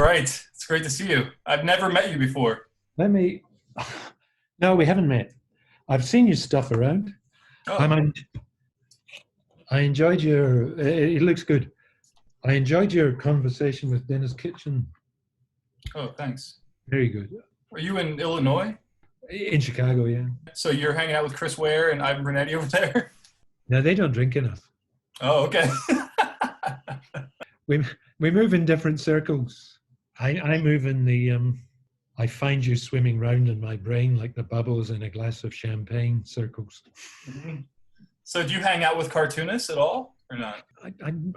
right. It's great to see you. I've never met you before. Let me. No, we haven't met. I've seen your stuff around. Oh, I'm. I enjoyed your. It looks good. I enjoyed your conversation with Dennis Kitchen. oh, thanks. Very good. Are you in Illinois? In Chicago, yeah. So you're hanging out with Chris Ware and Ivan Bernetti over there? Now they don't drink enough. Oh, okay. We we move in different circles. I move in the. I find you swimming round in my brain like the bubbles in a glass of champagne circles. Mhm. So do you hang out with cartoonists at all or not?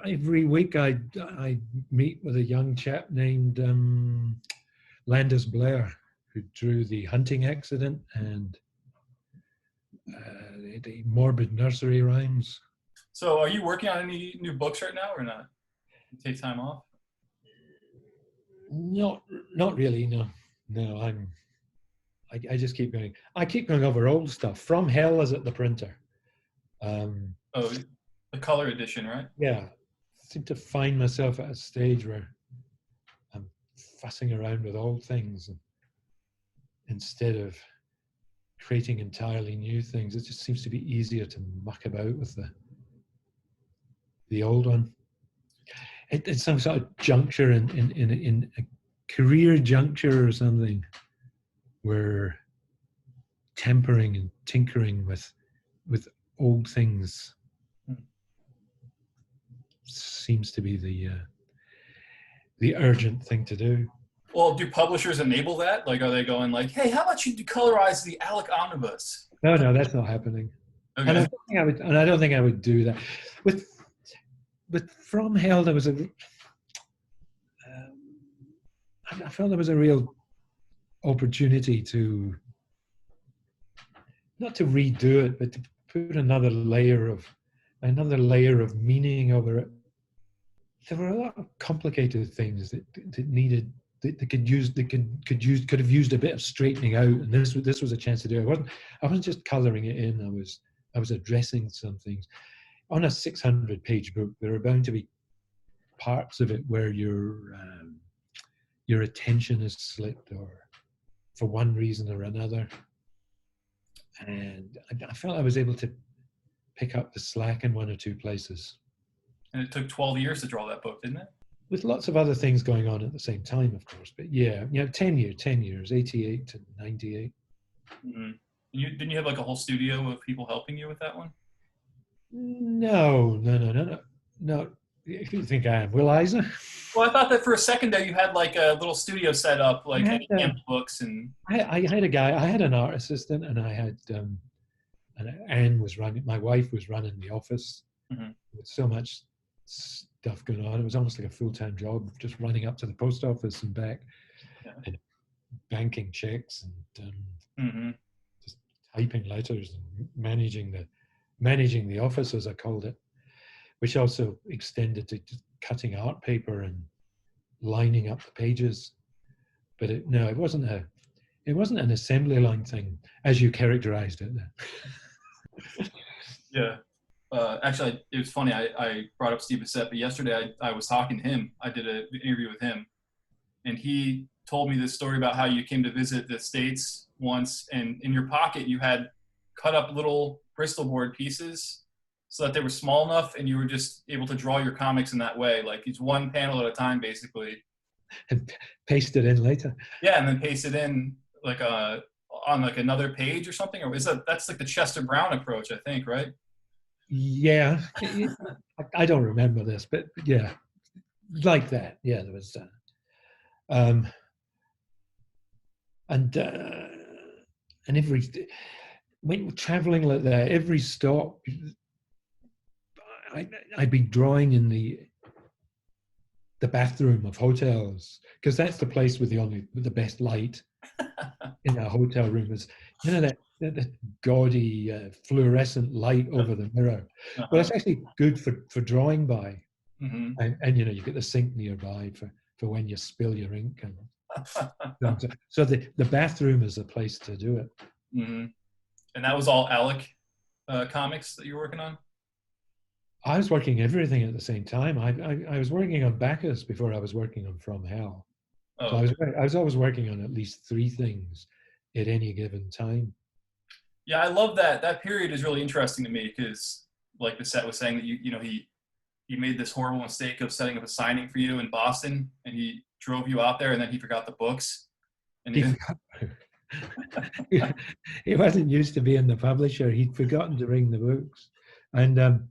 Every week I meet with a young chap named Landis Blair, who drew the hunting accident and the morbid nursery rhymes. So are you working on any new books right now or not? You take time off? Not really. No, no. I just keep going. I keep going over old stuff. From Hell is at the printer. Oh, the color edition, right? Yeah, I seem to find myself at a stage where I'm fussing around with old things instead of creating entirely new things. It just seems to be easier to muck about with the old one. It's some sort of juncture in a career juncture or something where tampering and tinkering with old things seems to be the urgent thing to do. Well, do publishers enable that? Like, are they going like, hey, how about you colorize the Alec omnibus? No, that's not happening. Okay. And I don't think I would do that. With From Hell, there was I felt there was a real opportunity to not to redo it, but to put another layer of meaning over it. There were a lot of complicated things that needed that could have used a bit of straightening out, and this was a chance to do it. I wasn't just coloring it in. I was addressing some things. On a 600-page book, there are bound to be parts of it where your attention is slipped, or for one reason or another. And I felt I was able to pick up the slack in one or two places. And it took 12 years to draw that book, didn't it? With lots of other things going on at the same time, of course. But yeah, 10 years, 88 to 98. Mm-hmm. Didn't you have like a whole studio of people helping you with that one? No. If you think I am, Will Eisner? Well, I thought that for a second there you had like a little studio set up, like Eddie Campbell books and. I had a guy. I had an art assistant, and I had and Anne was running. My wife was running the office. Mm-hmm. With so much stuff going on, it was almost like a full-time job, just running up to the post office and back, and banking checks and just typing letters and managing the office, as I called it, which also extended to just cutting art paper and lining up the pages. But it wasn't an assembly line thing as you characterized it. Yeah. Actually, it was funny. I brought up Steve Bissett, but yesterday I was talking to him. I did an interview with him, and he told me this story about how you came to visit the States once, and in your pocket you had cut up little Bristol board pieces so that they were small enough, and you were just able to draw your comics in that way, like it's one panel at a time, basically. And paste it in later. Yeah, and then paste it in like on like another page or something, or that's like the Chester Brown approach, I think, right? Yeah, I don't remember this, but yeah, like that. Yeah, there was, and when traveling like that, every stop, I'd be drawing in the bathroom of hotels, because that's the place with the best light in a hotel room. Is that gaudy fluorescent light over the mirror. Well, it's actually good for drawing by. Mm-hmm. And you get the sink nearby for when you spill your ink. And so the bathroom is a place to do it. Mm-hmm. And that was all Alec comics that you were working on? I was working everything at the same time. I was working on Bacchus before I was working on From Hell. So Oh, I was always working on at least 3 things at any given time. yeah, I love that. That period is really interesting to me because, like the set was saying, that he made this horrible mistake of setting up a signing for you in Boston, and he drove you out there, and then he forgot the books, and He he forgot. He wasn't used to being the publisher. He'd forgotten to bring the books, and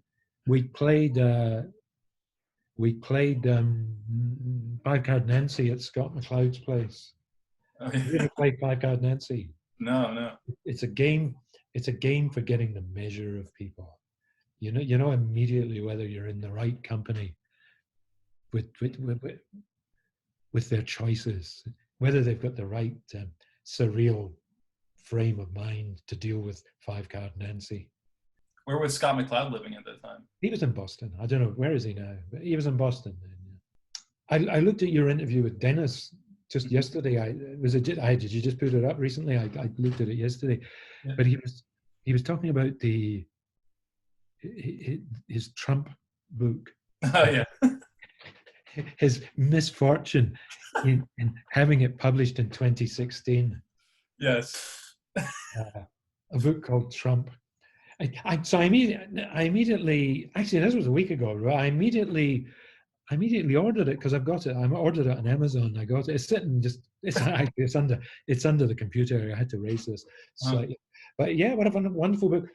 we played. We played Five Card Nancy at Scott McLeod's place. oh, Have you yeah. ever played Five Card Nancy? No, no. It's a game. It's a game for getting the measure of people. You know immediately whether you're in the right company with with their choices, whether they've got the right surreal frame of mind to deal with Five Card Nancy. Where was Scott McCloud living at that time? He was in Boston. I don't know, where is he now? But he was in Boston. I looked at your interview with Dennis just yesterday. Did you just put it up recently? I looked at it yesterday, Yeah. but he was talking about his Trump book, Oh, yeah. his misfortune in having it published in 2016. Yes. A book called Trump. So I immediately, actually, this was a week ago, right? I immediately ordered it because I've got it. I ordered it on Amazon. I got it. It's sitting it's under the computer. I had to erase this slightly. But yeah, what a wonderful book.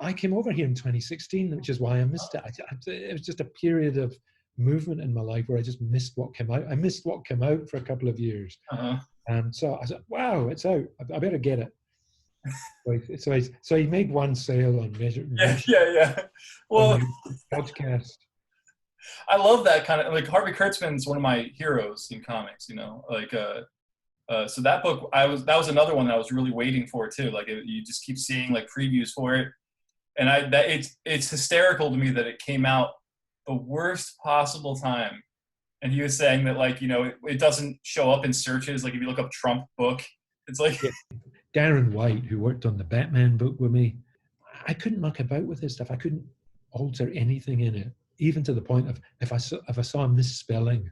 I came over here in 2016, which is why I missed it. It was just a period of movement in my life where I just missed what came out. I missed what came out for a couple of years. And so I said, wow, it's out. I better get it. So he made one sale on measure. Yeah. Well, podcast. I love that kind of, like, Harvey Kurtzman's one of my heroes in comics. So that book, that was another one that I was really waiting for too. Like, you just keep seeing like previews for it, and it's hysterical to me that it came out the worst possible time. And he was saying that, like, it doesn't show up in searches. Like, if you look up Trump book, it's like, yeah. Darren White, who worked on the Batman book with me, I couldn't muck about with this stuff. I couldn't alter anything in it, even to the point of if I saw a misspelling,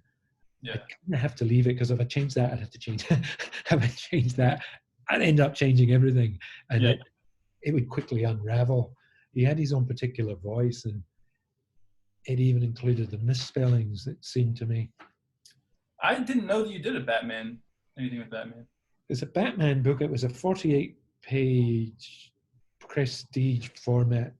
yeah, I kind of have to leave it, because if I change that, I'd have to change. If I change that, I'd end up changing everything, and yeah. it would quickly unravel. He had his own particular voice, and it even included the misspellings, it seemed to me. I didn't know that you did anything with Batman. It's a Batman book. It was a 48-page prestige format.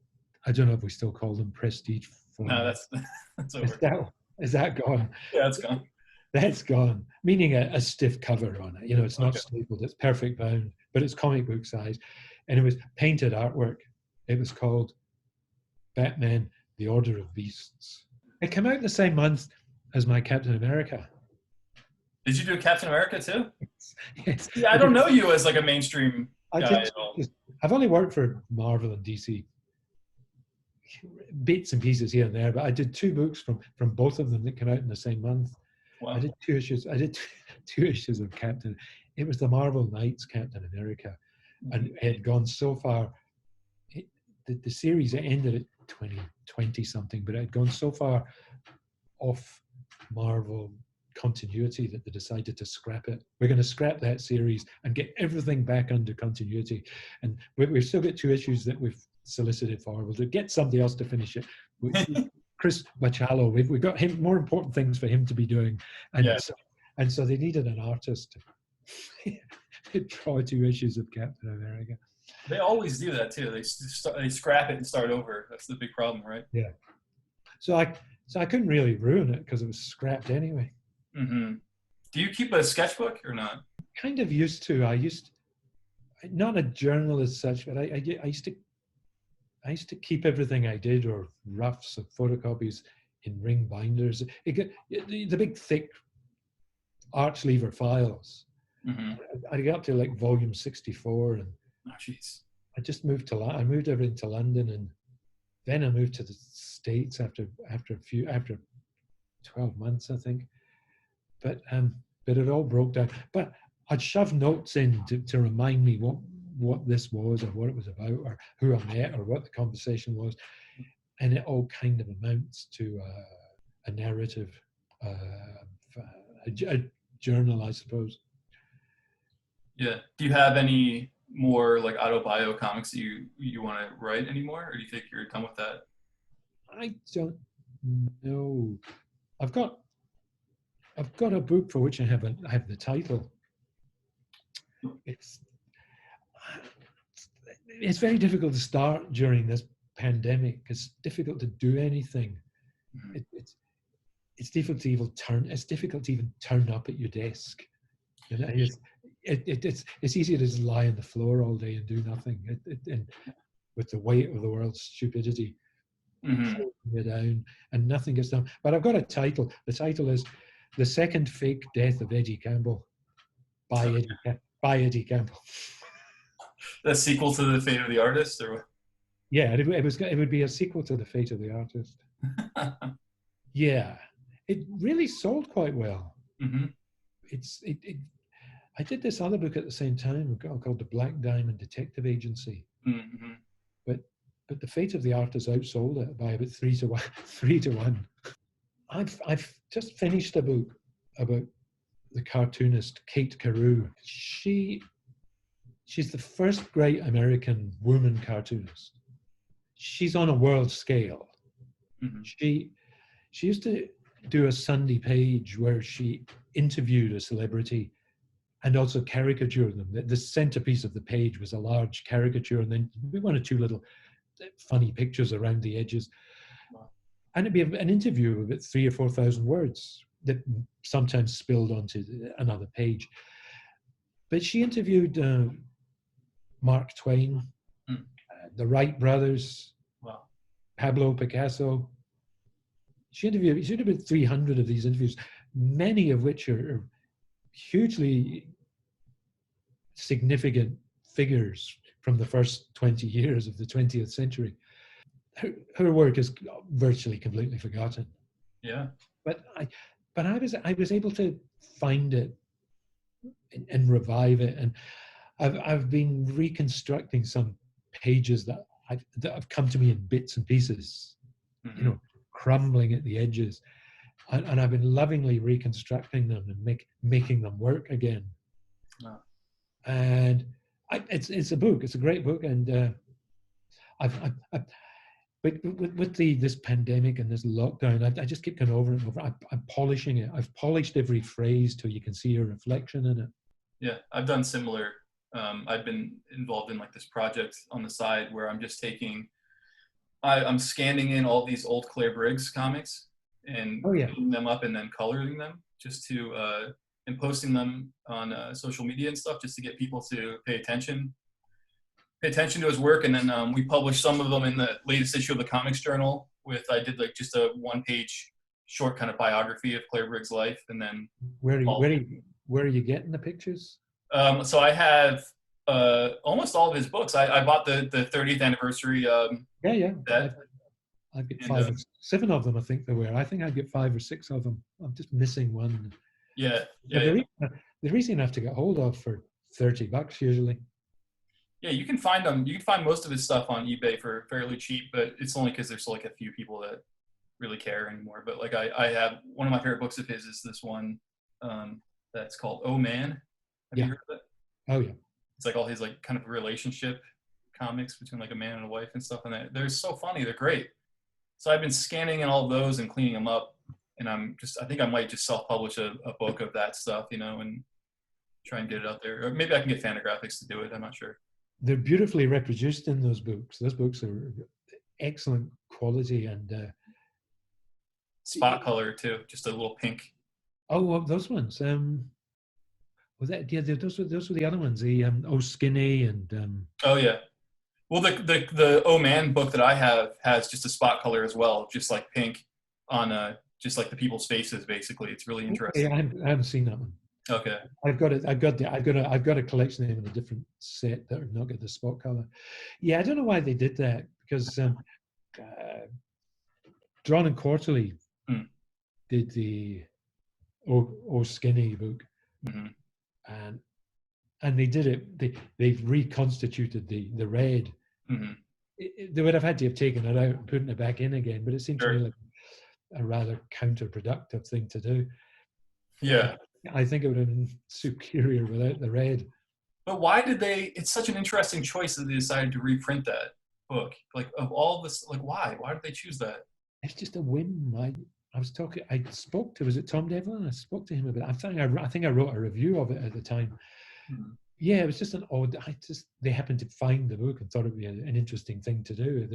I don't know if we still call them prestige format. No, that's over. Is that gone? Yeah, it's gone. That's gone. Meaning a stiff cover on it. It's not stapled. It's perfect bound, but it's comic book size, and it was painted artwork. It was called Batman: The Order of Beasts. It came out the same month as my Captain America. Did you do Captain America too? Yes. Yeah, I don't know you as like a mainstream guy at all. I've only worked for Marvel and DC, bits and pieces here and there, but I did 2 books from both of them that came out in the same month. Wow. I did 2 issues. I did 2 issues of Captain. It was the Marvel Knights Captain America, and it had gone so far. The series ended at 2020 something, but it had gone so far off Marvel continuity that they decided to scrap it. We're going to scrap that series and get everything back under continuity. And we've still got 2 issues that we've solicited for. We'll get somebody else to finish it. Chris Bacchalo, we've got him, more important things for him to be doing. And so they needed an artist to draw 2 issues of Captain America. They always do that too. They scrap it and start over. That's the big problem, right? Yeah. So I couldn't really ruin it because it was scrapped anyway. Mm-hmm. Do you keep a sketchbook or not? Kind of used to. Not a journal as such, but I used to keep everything I did, or roughs of photocopies, in ring binders. The big thick arch lever files. Mm-hmm. I got up to like volume 64, and I just moved I moved everything to London, and then I moved to the States after 12 months, I think. But it all broke down. But I'd shove notes in to remind me what this was, or what it was about, or who I met, or what the conversation was, and it all kind of amounts to a narrative, journal, I suppose. Yeah. Do you have any more like autobio comics that you want to write anymore, or do you think you're done with that? I don't know. I've got a book for which I have the title. It's very difficult to start during this pandemic. It's difficult to do anything. Mhm. It's difficult to even turn up at your desk. You know, it's easier to just lie on the floor all day and do nothing. And with the weight of the world's stupidity Mhm. pulling you down, and nothing gets done. But I've got a title. The title is "The Second Fake Death of Eddie Campbell" by Eddie Campbell. The sequel to The Fate of the Artist, or Yeah, it would be a sequel to The Fate of the Artist. what? Yeah, it really sold quite well. Hmm. I did this other book at the same time called The Black Diamond Detective Agency, Hmm. but The Fate of the Artist outsold it by about 3 to 1. 3 to 1. I've just finished a book about the cartoonist Kate Carew. She's the first great American woman cartoonist. She's on a world scale. Hmm. She used to do a Sunday page where she interviewed a celebrity and also caricatured them. The centerpiece of the page was a large caricature, and then one or two little funny pictures around the edges. And it'd be an interview of about 3,000 or 4,000 words that sometimes spilled onto another page. But she interviewed Mark Twain, Mm. the Wright brothers, Wow. Pablo Picasso. She did about 300 of these interviews, many of which are hugely significant figures from the first 20 years of the 20th century. Her work is virtually completely forgotten. Yeah. But I was able to find it and revive it, and I've been reconstructing some pages that have come to me in bits and pieces, Hmm. crumbling at the edges, and I've been lovingly reconstructing them and making them work again. Wow. And it's a book. It's a great book, and but with this pandemic and this lockdown, I just keep going over and over. I'm polishing it. I've polished every phrase till you can see a reflection in it. Yeah, I've done similar. I've been involved in like this project on the side where I'm just I'm scanning in all these old Claire Briggs comics and Oh yeah, picking them up and then coloring them just to and posting them on social media and stuff just to get people to pay attention to his work. And then we published some of them in the latest issue of the Comics Journal. I did like just a 1-page short kind of biography of Claire Briggs' life, and then where are you getting the pictures? so I have almost all of his books. I bought the 30th anniversary Yeah. set. I've got And 5 or 7 of them. I think there were. I think I get 5 or 6 of them. I'm just missing one. yeah, But yeah, they're easy enough to get hold of for $30 usually. yeah. You can find them. You can find most of his stuff on eBay for fairly cheap, but it's only because there's like a few people that really care anymore. But like I have one of my favorite books of his is this one that's called Oh Man. Have you Yeah. heard of it? Oh yeah. It's like all his like kind of relationship comics between like a man and a wife and stuff, and they're so funny. They're great. So I've been scanning in all of those and cleaning them up, and I think I might just self-publish a book of that stuff, and try and get it out there. Or maybe I can get Fantagraphics to do it. I'm not sure. They're beautifully reproduced in those books. Those books are excellent quality, and Spot color too, just a little pink. oh, well, those ones. Was that yeah? Those were the other ones. The Oh Skinny and Oh yeah. Well, the Oh Man book that I have has just a spot color as well, just like pink on just like the people's faces. Basically, it's really okay, interesting. I haven't seen that one. Okay. I've got it. I've got a collection of them in a different set that are not got the spot color. Yeah, I don't know why they did that because Drawn and Quarterly Hmm. did the Oh Skinny book, Mm-hmm. and they did it. They've reconstituted the red. Mm-hmm. They would have had to have taken it out and putting it back in again, but it seemed to me Sure. like a rather counterproductive thing to do. Yeah. I think it would have been superior without the red. But why did they? It's such an interesting choice that they decided to reprint that book. Like of all this, like why? Why did they choose that? It's just a whim. I was talking. I spoke to. Was it Tom Devlin? I spoke to him about. I think I wrote a review of it at the time. Hmm. Yeah, it was just an odd. They happened to find the book and thought it'd be an interesting thing to do.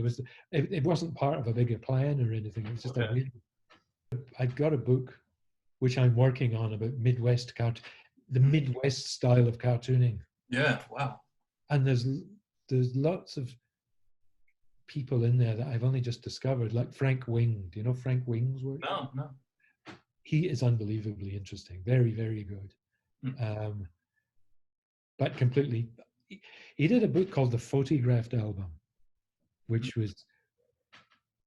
It wasn't part of a bigger plan or anything. It was just a whim. I've got a book which I'm working on about the Midwest style of cartooning. Yeah. Wow. And there's lots of people in there that I've only just discovered, like Frank Wing. Do you know Frank Wing's work? No. No. He is unbelievably interesting. Very, very good. Mm. But completely. He did a book called The Photographed Album, which was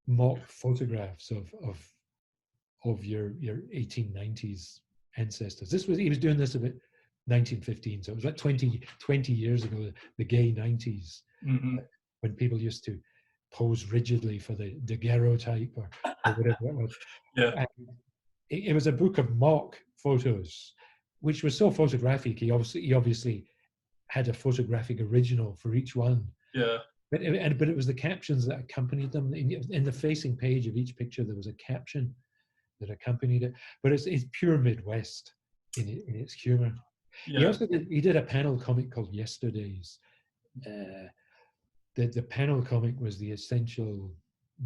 mock photographs of your 1890s ancestors. He was doing this about 1915, so it was like 20 years ago, the gay 90s, when people used to pose rigidly for the daguerreotype or whatever it was. Yeah. And it was a book of mock photos, which was so photographic. He obviously had a photographic original for each one. Yeah. But it was the captions that accompanied them. In the facing page of each picture, there was a caption that accompanied it. But it's pure Midwest in its humor. Yeah. He did a panel comic called Yesterdays. The panel comic was the essential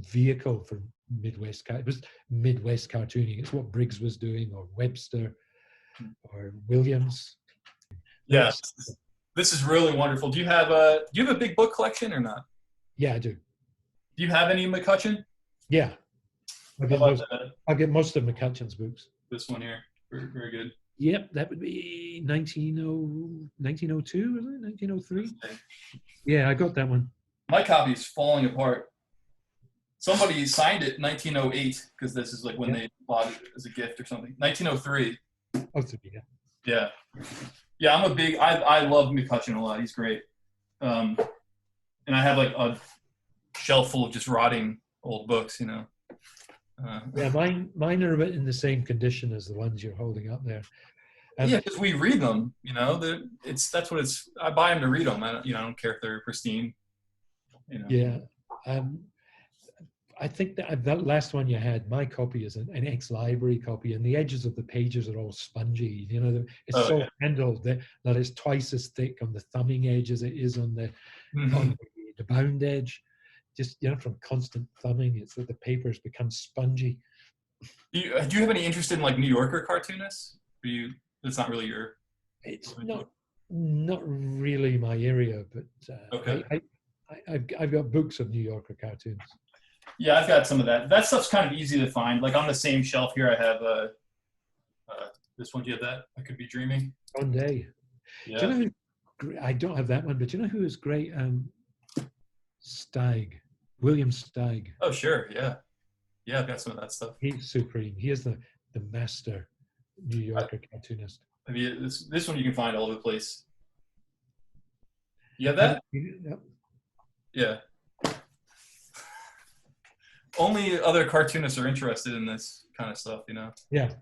vehicle for Midwest. It was Midwest cartooning. It's what Briggs was doing, or Webster, or Williams. Yeah. This is really wonderful. Do you have a big book collection or not? Yeah, I do. Do you have any McCutcheon? Yeah. I'll get most of McCutcheon's books. This one here. Very, very good. Yep, that would be 1902, was it? 1903? Yeah, I got that one. My copy is falling apart. Somebody signed it in 1908, because this is like when they bought it as a gift or something. 1903. Oh, yeah. Yeah. Yeah, I love McCutcheon a lot. He's great. And I have like a shelf full of just rotting old books, you know. Yeah, mine are in the same condition as the ones you're holding up there. Yeah, because we read them, you know. That's what it's. I buy them to read them. I don't care if they're pristine. You know. Yeah, I think that last one you had, my copy is an ex-library copy, and the edges of the pages are all spongy. You know, it's handled that it's twice as thick on the thumbing edge as it is on the bound edge. Just, you know, from constant thumbing, it's that the papers become spongy. Do you have any interest in like New Yorker cartoonists? It's not really your. It's not really my area, but I've got books of New Yorker cartoons. Yeah, I've got some of that. That stuff's kind of easy to find. Like on the same shelf here, I have this one. Do you have that? I Could Be Dreaming. One Day. Yeah. Do you know who, I don't have that one, but do you know who is great? William Steig. Oh, sure. Yeah. Yeah, I've got some of that stuff. He's supreme. He is the master New Yorker cartoonist. I mean, this one you can find all over the place. You have that? Yep. Yeah. Only other cartoonists are interested in this kind of stuff, you know? Yeah.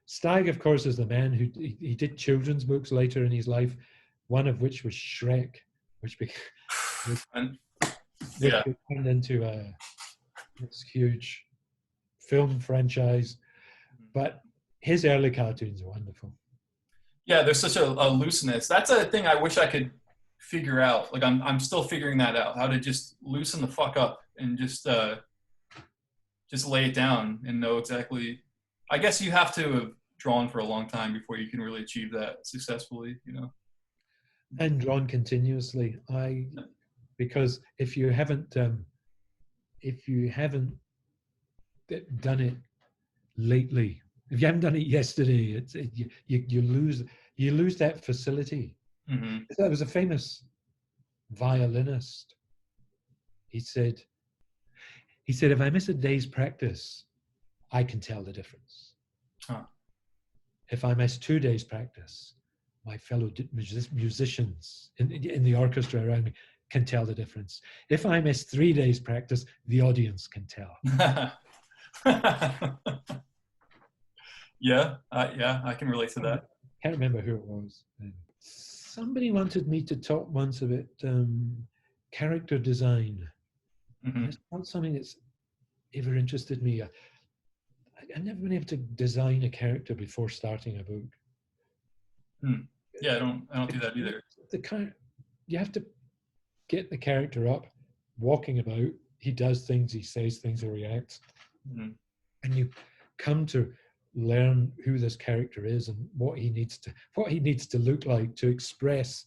Steig, of course, is the man who he did children's books later in his life, one of which was Shrek, which turned into this huge film franchise. But his early cartoons are wonderful. Yeah, there's such a looseness. That's a thing I wish I could figure out. Like I'm still figuring that out, how to just loosen the fuck up and just lay it down and know exactly. I guess you have to have drawn for a long time before you can really achieve that successfully, you know. And drawn continuously. Because if you haven't done it lately, if you haven't done it yesterday, you lose that facility. Mm-hmm. There was a famous violinist. He said, if I miss a day's practice, I can tell the difference. Huh. If I miss 2 days' practice, my fellow musicians in the orchestra around me can tell the difference. If I miss 3 days' practice, the audience can tell. Yeah, yeah, I can relate to that. Can't remember who it was. Somebody wanted me to talk once about character design. Hmm. It's not something that's ever interested me. I've never been able to design a character before starting a book. Hmm. Yeah, I don't do that either. You have to get the character up, walking about. He does things, he says things, he reacts, Hmm. and you come to learn who this character is and what he needs to look like to express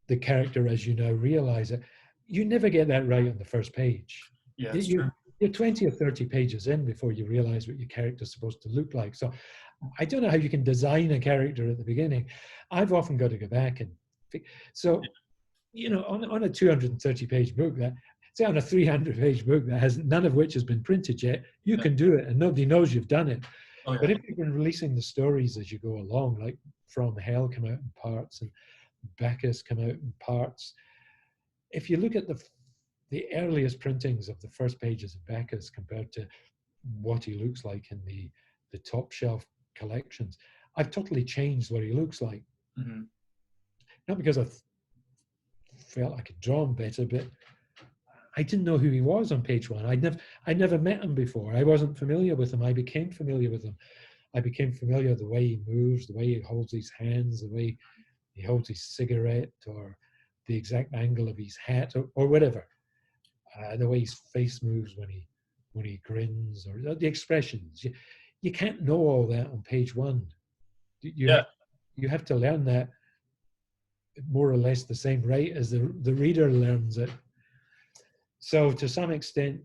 the character as you now realize it. You never get that right on the first page. Yeah, it's true. You're 20 or 30 pages in before you realize what your character's supposed to look like. So I don't know how you can design a character at the beginning. I've often got to go back and so, on a 230-page book, that say on a 300-page book that has none of which has been printed yet, you can do it and nobody knows you've done it. Oh, yeah. But if you've been releasing the stories as you go along, like From Hell come out in parts and Bacchus come out in parts, if you look at the earliest printings of the first pages of Bacchus compared to what he looks like in the top shelf collections, I've totally changed what he looks like. Mm-hmm. Not because I felt I could draw him better, but I didn't know who he was on page one. I'd never met him before. I wasn't familiar with him. I became familiar with him. I became familiar with the way he moves, the way he holds his hands, the way he holds his cigarette, or the exact angle of his hat, or whatever. The way his face moves when he grins, or the expressions. You can't know all that on page one. You have to learn that more or less the same rate as the reader learns it. So to some extent,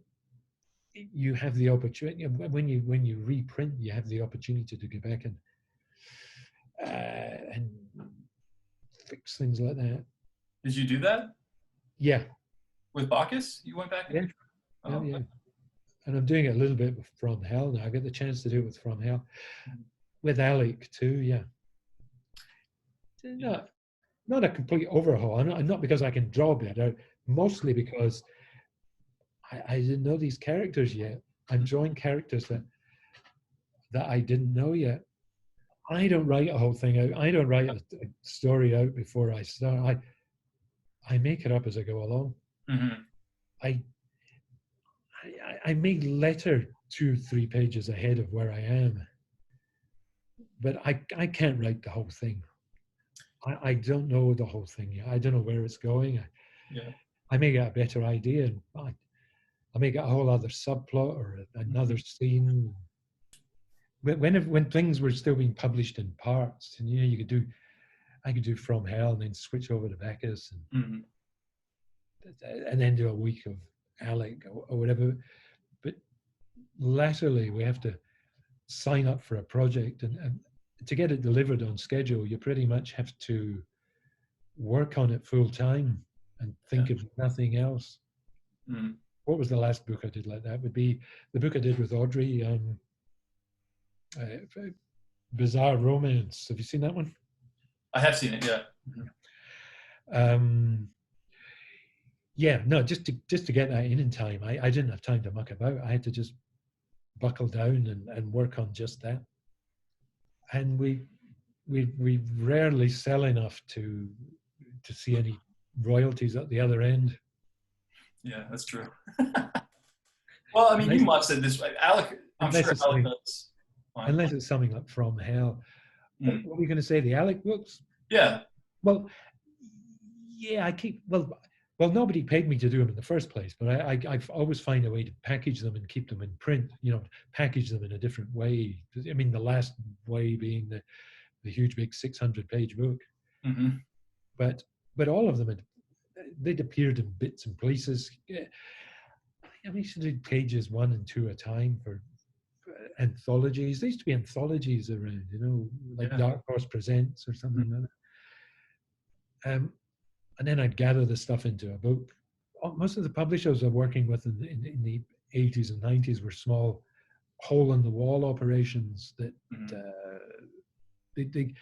you have the opportunity when you reprint, you have the opportunity to go back and fix things like that. Did you do that? Yeah. With Bacchus, you went back and yeah. And I'm doing it a little bit with From Hell now. I get the chance to do it with From Hell. With Alec too, yeah. Not a complete overhaul. And not because I can draw better, mostly because I didn't know these characters yet. I'm drawing characters that I didn't know yet. I don't write a whole thing out. I don't write a story out before I start. I make it up as I go along. Mm-hmm. I may letter 2-3 pages ahead of where I am, but I can't write the whole thing. I don't know the whole thing yet. I don't know where it's going. I may get a better idea, and I may get a whole other subplot or another scene. When things were still being published in parts, and I could do From Hell and then switch over to Bacchus and then do a week of Alec or whatever. But latterly, we have to sign up for a project, and to get it delivered on schedule, you pretty much have to work on it full time and think of nothing else. Mm. What was the last book I did like that? Would be the book I did with Audrey, Bizarre Romance. Have you seen that one? I have seen it, yeah. Mm-hmm. No, just to get that in time. I didn't have time to muck about. I had to just buckle down and work on just that. And we rarely sell enough to see any royalties at the other end. Yeah, that's true. Well, I mean, you must have this. Alec, I'm sure Alec does. Unless it's something like From Hell. What were you going to say? The Alec books? Yeah. Well, yeah, Well, nobody paid me to do them in the first place, but I always find a way to package them and keep them in print, package them in a different way. I mean, the last way being the huge, big 600-page book. Mm-hmm. But all of them, they'd appeared in bits and pieces. I used to do pages 1 and 2 a time for anthologies. There used to be anthologies around, like Dark Horse Presents or something like that. And then I'd gather the stuff into a book. Most of the publishers I'm working with in the 80s and 90s were small hole-in-the-wall operations that they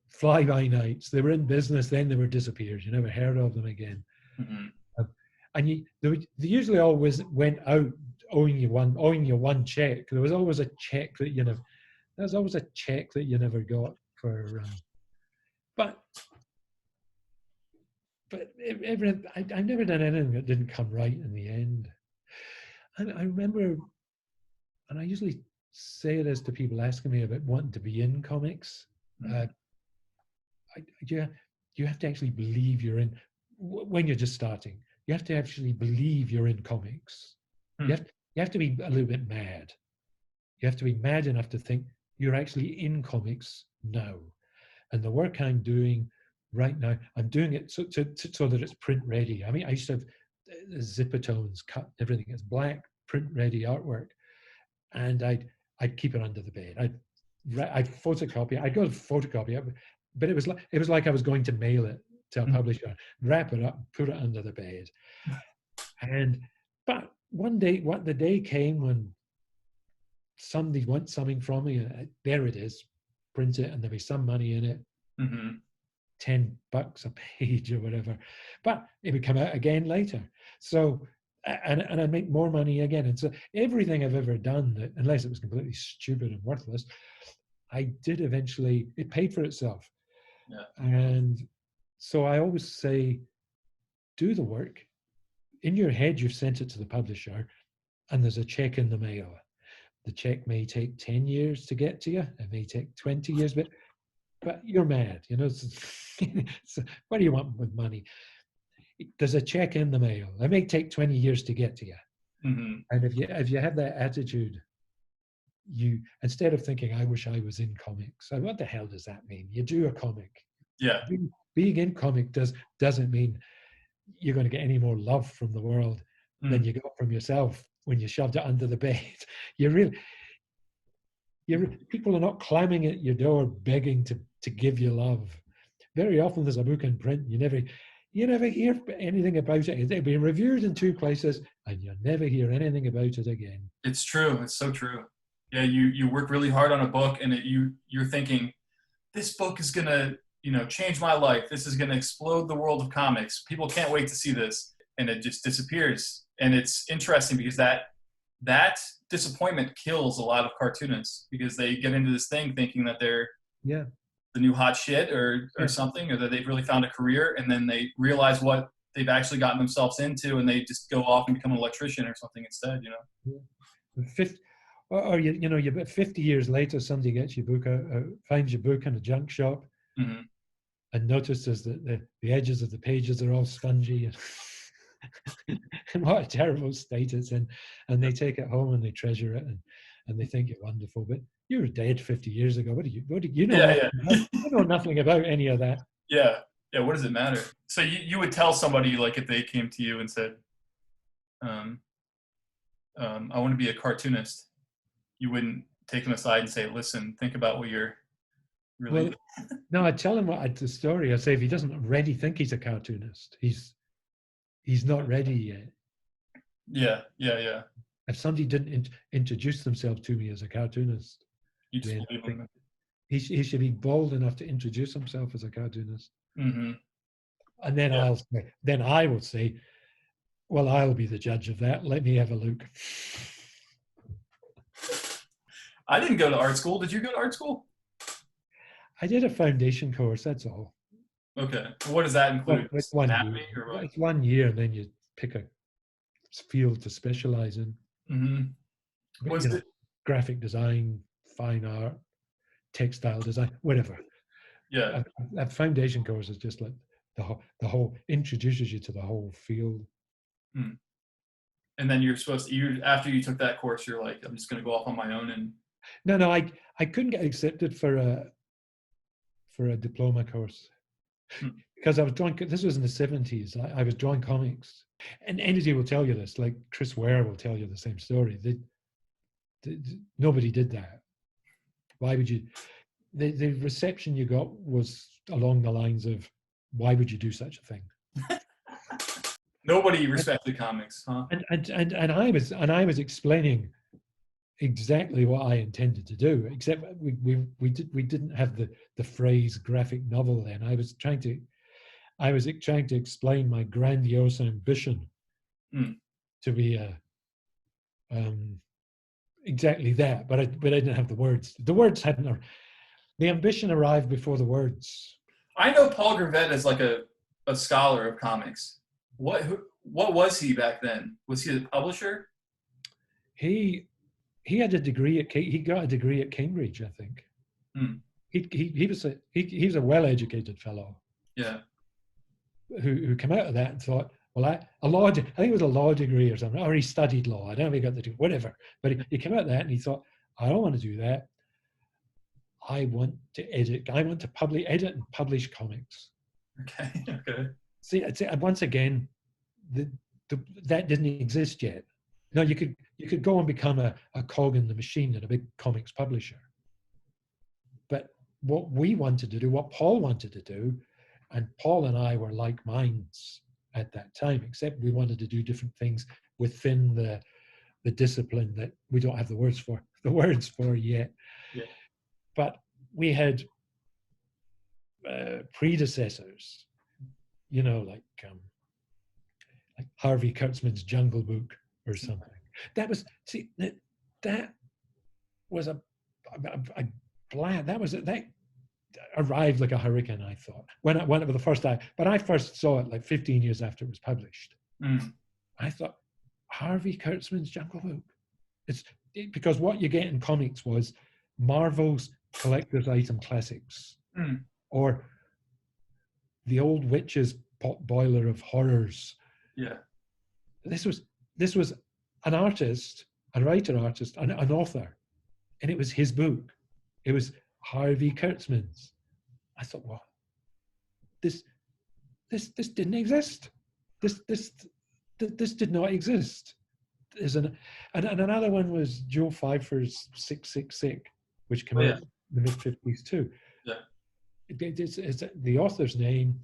fly-by-nights. They were in business, then they were disappeared. You never heard of them again. Mm-hmm. And they usually always went out owing you one check. There was always a check that you never. There's always a check that you never got for. But I never done anything that didn't come right in the end. And I remember, and I usually say this to people asking me about wanting to be in comics. You have to actually believe you're in, when you're just starting, you have to actually believe you're in comics. You have to be a little bit mad. You have to be mad enough to think you're actually in comics now. And the work I'm doing right now, I'm doing it so that it's print ready. I mean, I used to have zipper-tones cut, everything. It's black, print ready artwork. And I'd keep it under the bed. I'd photocopy it. I'd go to photocopy it, but it was like I was going to mail it to a publisher, wrap it up, put it under the bed. But one day, the day came when somebody wants something from me, and there it is, print it, and there'll be some money in it, $10 a page or whatever. But it would come out again later. So, and I'd make more money again. And so everything I've ever done, that, unless it was completely stupid and worthless, I did eventually, it paid for itself. Yeah. And so I always say, do the work. In your head, you've sent it to the publisher, and there's a check in the mail. The check may take 10 years to get to you. It may take 20 years, but you're mad, you know. So what do you want with money? There's a check in the mail. It may take 20 years to get to you. And if you have that attitude, you, instead of thinking, I wish I was in comics, what the hell does that mean? You do a comic. Yeah. Being in comic doesn't mean you're going to get any more love from the world than you got from yourself when you shoved it under the bed. People are not clamming at your door begging to give you love. Very often there's a book in print, you never hear anything about it. It'll be reviewed in 2 places and you'll never hear anything about it again. It's true. It's so true. Yeah, you work really hard on a book, and you're thinking, this book is gonna, change my life. This is gonna explode the world of comics. People can't wait to see this, and it just disappears. And it's interesting because that disappointment kills a lot of cartoonists, because they get into this thing thinking that they're the new hot shit or something, or that they've really found a career, and then they realize what they've actually gotten themselves into, and they just go off and become an electrician or something instead. Or you 50 years later, somebody gets your book, finds your book in a junk shop, and notices that the edges of the pages are all spongy, and what a terrible state it's in. And they take it home and they treasure it, and they think you're wonderful. But you were dead 50 years ago. What do you know? You know nothing about any of that. Yeah. What does it matter? So you would tell somebody, like, if they came to you and said, I want to be a cartoonist, you wouldn't take them aside and say, listen, think about what you're really. Well, no, I'd tell him the story. I'd say, if he doesn't already think he's a cartoonist, he's not ready yet. Yeah. If somebody didn't introduce themselves to me as a cartoonist, you just believe him. He should be bold enough to introduce himself as a cartoonist. And then I will say, well, I'll be the judge of that. Let me have a look. I didn't go to art school. Did you go to art school? I did a foundation course, that's all. Okay. What does that include? It's 1 year. It's 1 year, and then you pick a field to specialize in. What's it? Graphic design, fine art, textile design, whatever. Yeah. A foundation course is just like the whole introduces you to the whole field. And then you're supposed to, after you took that course, you're like, I'm just going to go off on my own. And no, I couldn't get accepted for a diploma course because I was drawing. This was in the 70s. I was drawing comics, and Energy will tell you this. Like Chris Ware will tell you the same story. Nobody did that. Why would you? The reception you got was along the lines of, why would you do such a thing? Nobody respected comics, huh? And I was explaining exactly what I intended to do, except we didn't have the phrase graphic novel then. I was trying to explain my grandiose ambition to be a exactly that, but I didn't have the words. The words hadn't. The ambition arrived before the words. I know Paul Gravett as like a scholar of comics. What was he back then? Was he a publisher? He had a degree at he got a degree at Cambridge, I think. Hmm. He was a well-educated fellow. Yeah. Who came out of that and thought, well, I think it was a law degree or something, or he studied law. I don't know if he got the degree, whatever. But he came out of that and he thought, I don't want to do that. I want to edit. I want to edit and publish comics. Okay. Okay. See, once again, that didn't exist yet. No, you could go and become a cog in the machine at a big comics publisher. But what we wanted to do, what Paul wanted to do, and Paul and I were like minds at that time, except we wanted to do different things within the discipline that we don't have the words for yet. Yeah. But we had predecessors, like Harvey Kurtzman's Jungle Book or something. That was that arrived like a hurricane, I thought, when it was the first time. But I first saw it like 15 years after it was published. I thought, Harvey Kurtzman's Jungle Book. Because what you get in comics was Marvel's collector's item classics, or the old witch's pot boiler of horrors. Yeah. This was an artist, a writer-artist, an author, and it was his book. It was Harvey Kurtzman's. I thought, well, this didn't exist. This did not exist. And another one was Joe Pfeiffer's 666, which came out in the mid-50s too. Yeah. It's the author's name,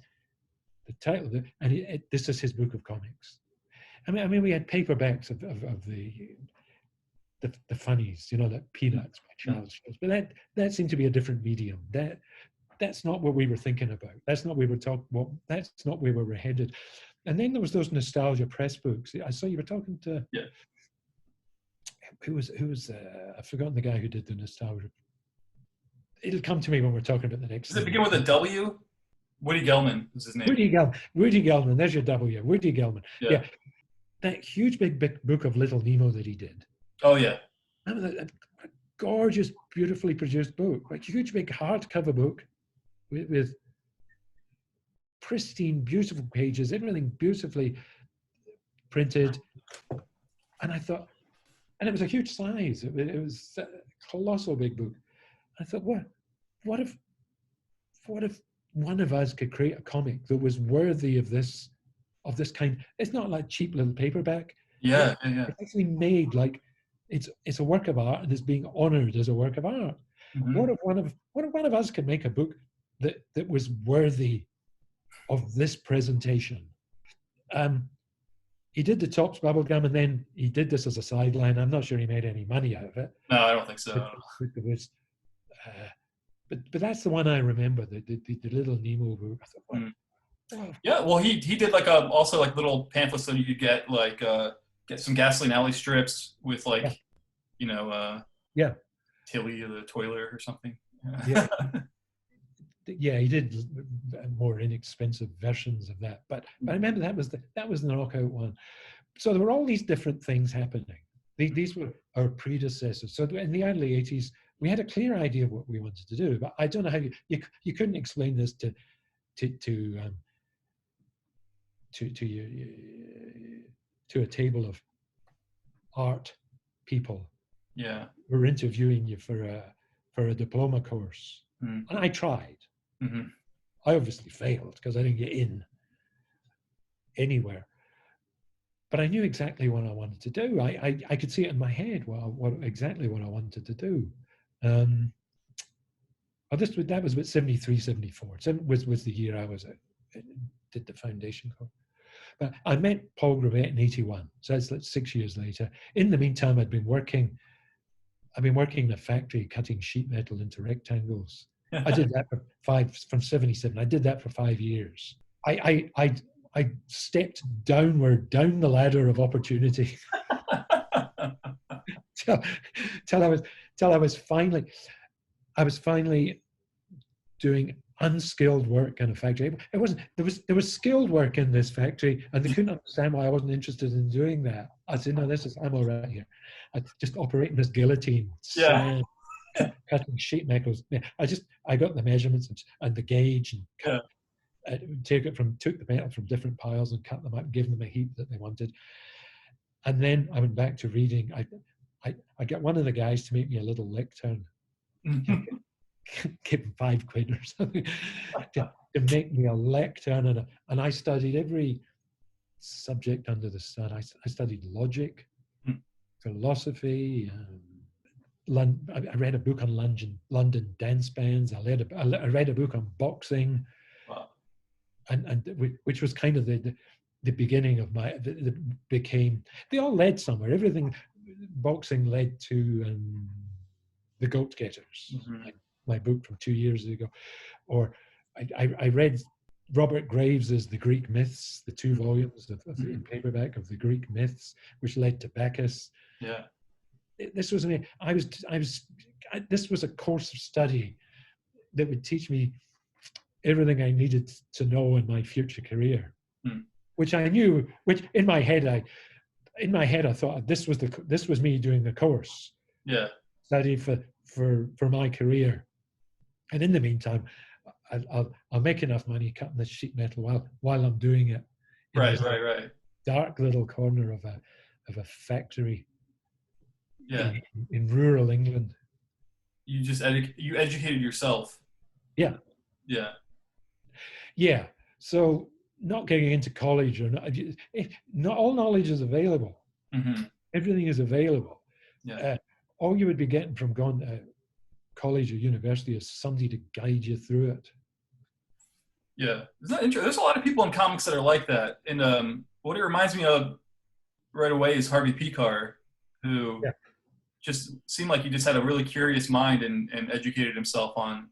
the title of it, and this is his book of comics. I mean, we had paperbacks of the funnies, like Peanuts by Charles Schulz, but that seemed to be a different medium. That's not what we were thinking about. That's not what we were talking. Well, that's not where we were headed. And then there was those nostalgia press books. I saw you were talking to. Yeah. Who was I've forgotten the guy who did the nostalgia. It'll come to me when we're talking about the next. Does it begin with a W? Woody Gelman is his name. Woody Gelman. There's your W. Woody Gelman. Yeah. That huge big book of Little Nemo that he did. Oh yeah. That was a gorgeous, beautifully produced book. Like huge big hardcover book with pristine, beautiful pages, everything beautifully printed. And I thought, and it was a huge size. It was a colossal big book. I thought, what if one of us could create a comic that was worthy of this kind? It's not like cheap little paperback. Yeah. It's actually made like it's a work of art and it's being honored as a work of art. Mm-hmm. What if one of us could make a book that was worthy of this presentation? He did the Topps bubblegum, and then he did this as a sideline. I'm not sure he made any money out of it. No, I don't think so. But that's the one I remember, the Little Nemo book. I thought, wow. Yeah, well, he did like also like little pamphlets that you could get, like get some Gasoline Alley strips with like, Tilly the Toiler or something. Yeah. Yeah, he did more inexpensive versions of that, but I remember that was the knockout one. So there were all these different things happening. These were our predecessors. So in the early 80s, we had a clear idea of what we wanted to do, but I don't know how you couldn't explain this to a table of art people. Yeah, we're interviewing you for a diploma course, and I tried. Mm-hmm. I obviously failed because I didn't get in anywhere. But I knew exactly what I wanted to do. I could see it in my head exactly what I wanted to do. That was about 73, 74. Was the year I did the foundation course. But I met Paul Gravett in 81. So that's like 6 years later. In the meantime, I'd been working in a factory cutting sheet metal into rectangles. I did that from 77. I did that for 5 years. I stepped down the ladder of opportunity. till, till I was I was finally doing unskilled work in a factory. It wasn't there was skilled work in this factory, and they couldn't understand why I wasn't interested in doing that. I said, no, I'm all right here. I just operating this guillotine, Yeah. sand, cutting sheet metals. Yeah, I got the measurements and the gauge and cut, took the metal from different piles and cut them up, give them a heap that they wanted. And then I went back to reading. I got one of the guys to make me a little lectern. Give him £5 or something to make me a lectern, and I studied every subject under the sun. I studied logic, philosophy. I read a book on London dance bands. I read a book on boxing. Wow. And which was kind of the beginning of they all led somewhere. Everything, boxing led to the Goat Getters, my book from 2 years ago. Or I read Robert Graves's The Greek Myths, the 2 volumes in paperback of the Greek Myths, which led to Bacchus. Yeah. This was this was a course of study that would teach me everything I needed to know in my future career, which I knew. Which in my head I thought this was me doing the course. Yeah. Study for my career, and in the meantime, I'll make enough money cutting this sheet metal while I'm doing it. Right. Dark little corner of a factory. Yeah. In rural England. You just you educated yourself. Yeah. Yeah. Yeah. So not getting into college or not all knowledge is available. Everything is available. Yeah. All you would be getting from going to college or university is somebody to guide you through it. Yeah. There's a lot of people in comics that are like that. And what it reminds me of right away is Harvey Picar, who just seemed like he just had a really curious mind and educated himself on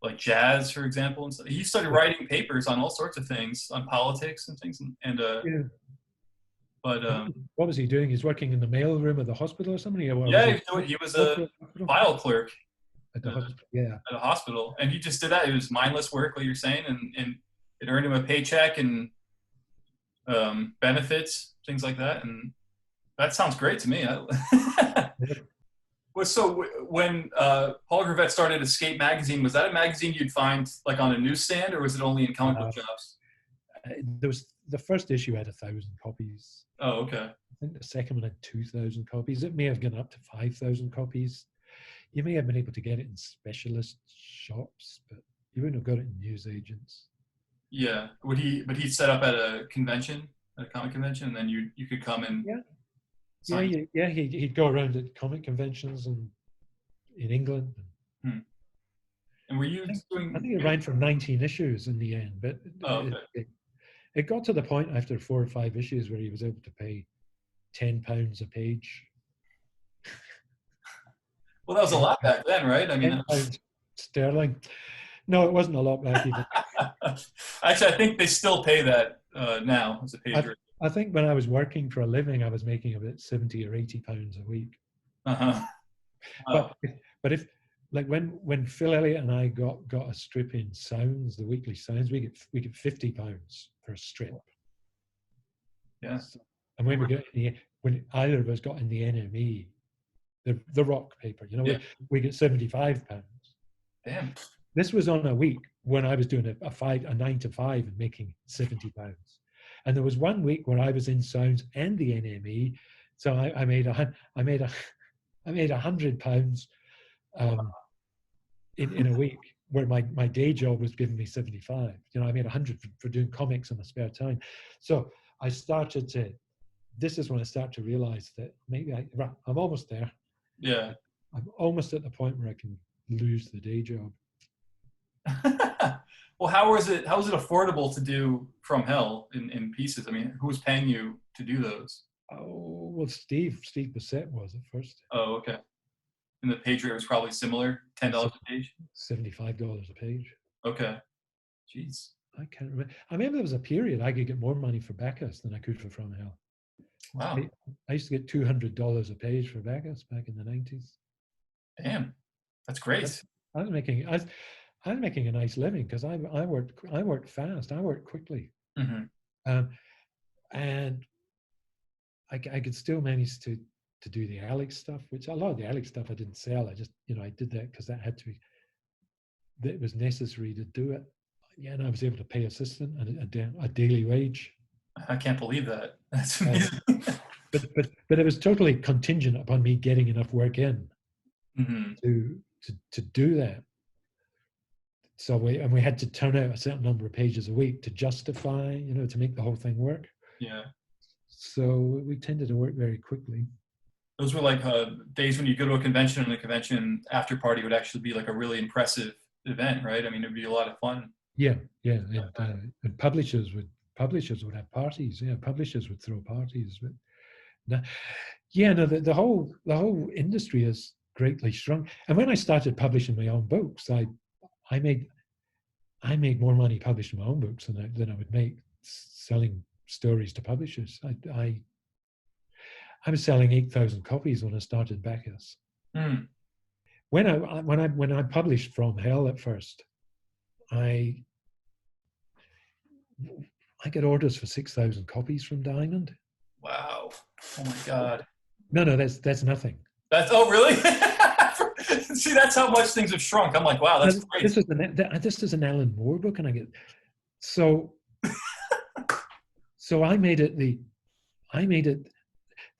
like jazz, for example. And so he started writing papers on all sorts of things, on politics and things. But what was he doing? He's working in the mail room of the hospital or something? He was a file clerk at the hospital. At a hospital. And he just did that. It was mindless work, like you're saying, and it earned him a paycheck and benefits, things like that. And that sounds great to me. So when Paul Gravett started Escape Magazine, was that a magazine you'd find like on a newsstand, or was it only in comic book shops? There was the first issue had 1,000 copies. Oh, okay. I think the second one had 2,000 copies. It may have gone up to 5,000 copies. You may have been able to get it in specialist shops, but you wouldn't have got it in newsagents. Yeah. But he'd set up at a convention, at a comic convention, and then you could come and he'd go around at comic conventions in England. And were you doing? I think it ran for 19 issues in the end, but it got to the point after 4 or 5 issues where he was able to pay £10 a page. Well, that was a lot back then, right? I mean, £10 sterling. No, it wasn't a lot back even. Actually, I think they still pay that now as a page rate. I think when I was working for a living, I was making about £70 or £80 a week. But if like when Phil Elliott and I got a strip in Sounds, the weekly Sounds, we get £50 for a strip. Yes. And when either of us got in the NME, the rock paper, we get £75. Damn. This was on a week when I was doing a 9 to 5 and making £70. And there was 1 week where I was in Sounds and the NME, so I made £100 in a week, where my day job was giving me 75. I made 100 for doing comics in my spare time. So this is when I start to realize that maybe I'm almost there. Yeah. I'm almost at the point where I can lose the day job. Well, how was it affordable to do From Hell in pieces? I mean, who was paying you to do those? Oh, well, Steve Bissett was at first. Oh, okay. And the page rate was probably similar, $10 a page? $75 a page. Okay. Jeez. I can't remember. I remember there was a period I could get more money for Bacchus than I could for From Hell. Wow. I used to get $200 a page for Bacchus back in the 90s. Damn. That's I, great. I was making a nice living because I worked fast. I worked quickly. Mm-hmm. Um, and I could still manage to do the Alec stuff, which a lot of the Alec stuff I didn't sell. I just, I did that because that had to be, that it was necessary to do it. Yeah, and I was able to pay assistant and a daily wage. I can't believe that. That's Uh, amazing. but it was totally contingent upon me getting enough work in Mm-hmm. to do that. So we had to turn out a certain number of pages a week to justify, to make the whole thing work. Yeah. So we tended to work very quickly. Those were like days when you go to a convention and the convention after party would actually be like a really impressive event, right? I mean, it'd be a lot of fun. Yeah, and publishers would have parties. Yeah, publishers would throw parties. But the whole industry has greatly shrunk. And when I started publishing my own books, I made more money publishing my own books than I would make selling stories to publishers. I was selling 8,000 copies when I started Bacchus. Mm. When I published From Hell at first, I got orders for 6,000 copies from Diamond. Wow. Oh my God. No, that's nothing. Oh, really? See, that's how much things have shrunk. I'm like, wow, that's great. This is an Alan Moore book, and I get so. So I made it.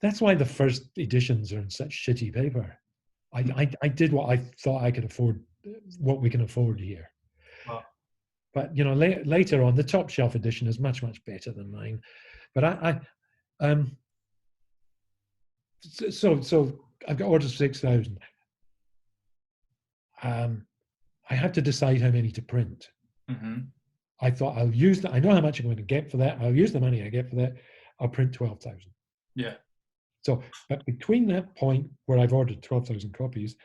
That's why the first editions are in such shitty paper. I did what I thought I could afford, what we can afford here. Wow. But later on, the top shelf edition is much better than mine. But so I've got orders for 6,000. I had to decide how many to print. Mm-hmm. I thought I'll use that. I know how much I'm going to get for that. I'll use the money I get for that. I'll print 12,000. Yeah. So, but between that point where I've ordered 12,000 copies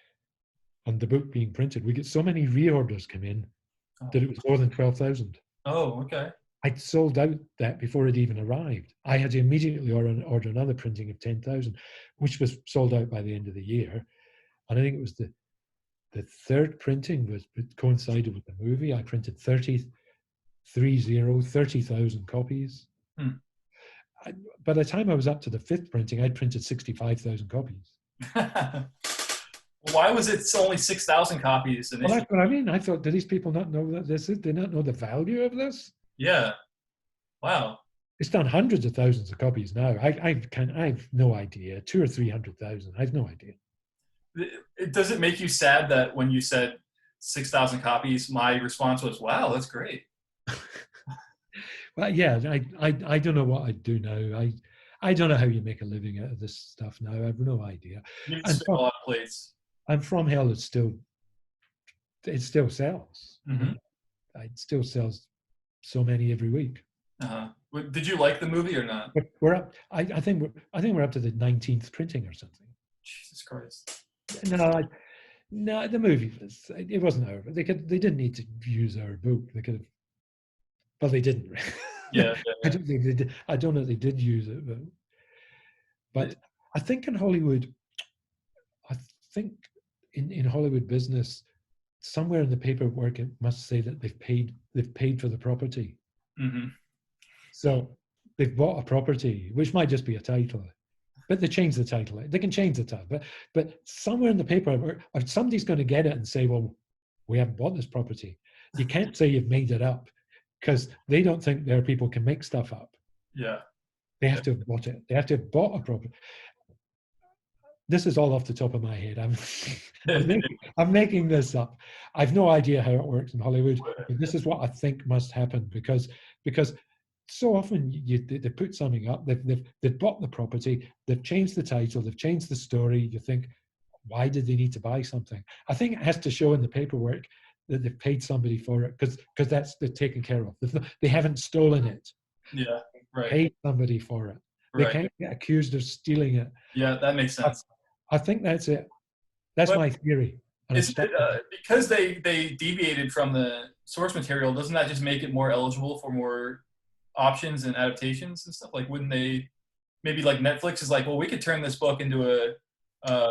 and the book being printed, we get so many reorders come in that it was more than 12,000. Oh, okay. I'd sold out that before it even arrived. I had to immediately order another printing of 10,000, which was sold out by the end of the year. And I think it was the third printing it coincided with the movie. I printed 30,000 copies. Hmm. By the time I was up to the fifth printing, I'd printed 65,000 copies. Why was it only 6,000 copies initially? Well, that's what I mean. I thought, do these people not know that this is? They not know the value of this? Yeah. Wow. It's done hundreds of thousands of copies now. I've no idea. 200,000 or 300,000. I have no idea. Does it make you sad that when you said 6,000 copies, my response was, "Wow, that's great." Well, yeah, I don't know what I'd do now. I don't know how you make a living out of this stuff now. I have no idea. You spin a lot of plates. And From Hell it still sells. Mm-hmm. It still sells so many every week. Uh-huh. Did you like the movie or not? But we're up. I think we're up to the 19th printing or something. Jesus Christ. No, the movie it wasn't over. They didn't need to use our book. They could have. Well, they didn't. Yeah. I don't think they did. I don't know if they did use it, but I think in Hollywood, in Hollywood business, somewhere in the paperwork it must say that they've paid for the property. Mm-hmm. So they've bought a property, which might just be a title, but they change the title. They can change the title, but somewhere in the paperwork, somebody's going to get it and say, "Well, we haven't bought this property." You can't say you've made it up, because they don't think their people can make stuff up. Yeah. They have to have bought it. They have to have bought a property. This is all off the top of my head. I'm making this up. I've no idea how it works in Hollywood. But this is what I think must happen because so often they put something up. They've bought the property. They've changed the title. They've changed the story. You think, why did they need to buy something? I think it has to show in the paperwork that they've paid somebody for it because they're taken care of. They haven't stolen it. Yeah, right. Paid somebody for it. They can't get accused of stealing it. Yeah, that makes sense. I think that's it. That's my theory. Is it, because they deviated from the source material, doesn't that just make it more eligible for more options and adaptations and stuff? Like, wouldn't they maybe like Netflix is like, well, we could turn this book into a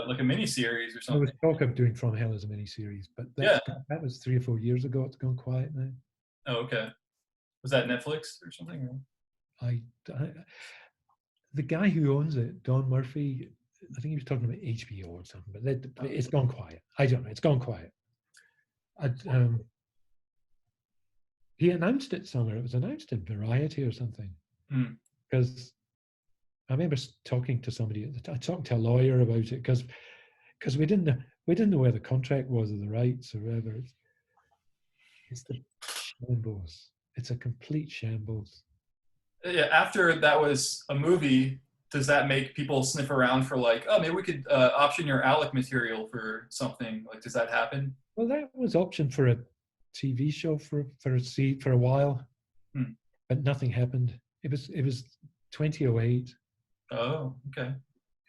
like a mini series or There was something. talk of doing From Hell as a miniseries, but Yeah. that was 3 or 4 years ago. It's gone quiet now. Oh, okay. Was that Netflix or something? I the guy who owns it, Don Murphy, I think he was talking about HBO or something, but it's gone quiet. I don't know. It's gone quiet. He announced it somewhere. It was announced in Variety or something. Because I remember talking to somebody. I talked to a lawyer about it because we didn't know where the contract was or the rights or whatever. It's the shambles. It's a complete shambles. Yeah. After that was a movie, does that make people sniff around for like, oh, maybe we could option your Alec material for something? Like, does that happen? Well, that was optioned for a TV show for a while, but nothing happened. It was 2008. Oh, okay.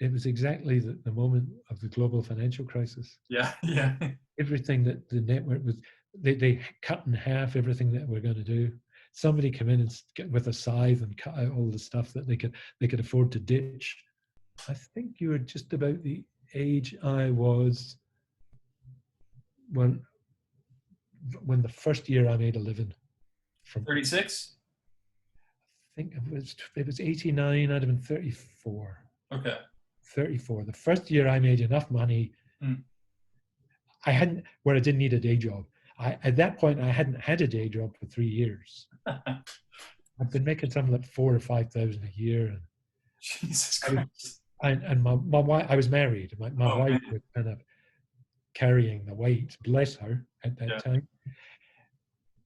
It was exactly the moment of the global financial crisis. Yeah, yeah. Everything that the network was, they cut in half everything that we're going to do. Somebody come in and with a scythe and cut out all the stuff that they could afford to ditch. I think you were just about the age I was when the first year I made a living. From 36? I think it was 89. I'd have been 34. Okay. 34. The first year I made enough money. I didn't need a day job. At that point, I hadn't had a day job for 3 years. I've been making something like 4,000 or 5,000 a year. And Jesus Christ. And my wife, I was married. My wife was kind of carrying the weight, bless her, at that time.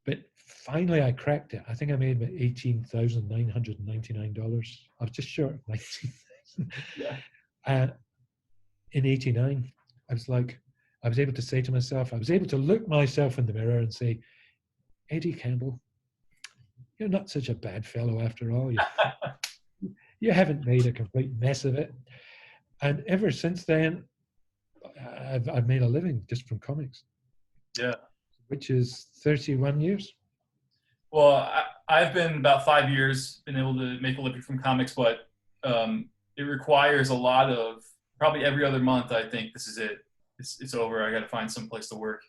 But finally, I cracked it. I think I made about $18,999. I was just short of 19,000. Yeah. In '89, I was able to say to myself, I was able to look myself in the mirror and say, Eddie Campbell, you're not such a bad fellow after all. You haven't made a complete mess of it. And ever since then, I've made a living just from comics. Yeah. Which is 31 years. Well, I've been about 5 years been able to make a living from comics, but it requires a lot of, probably every other month, I think this is it. It's over. I got to find some place to work.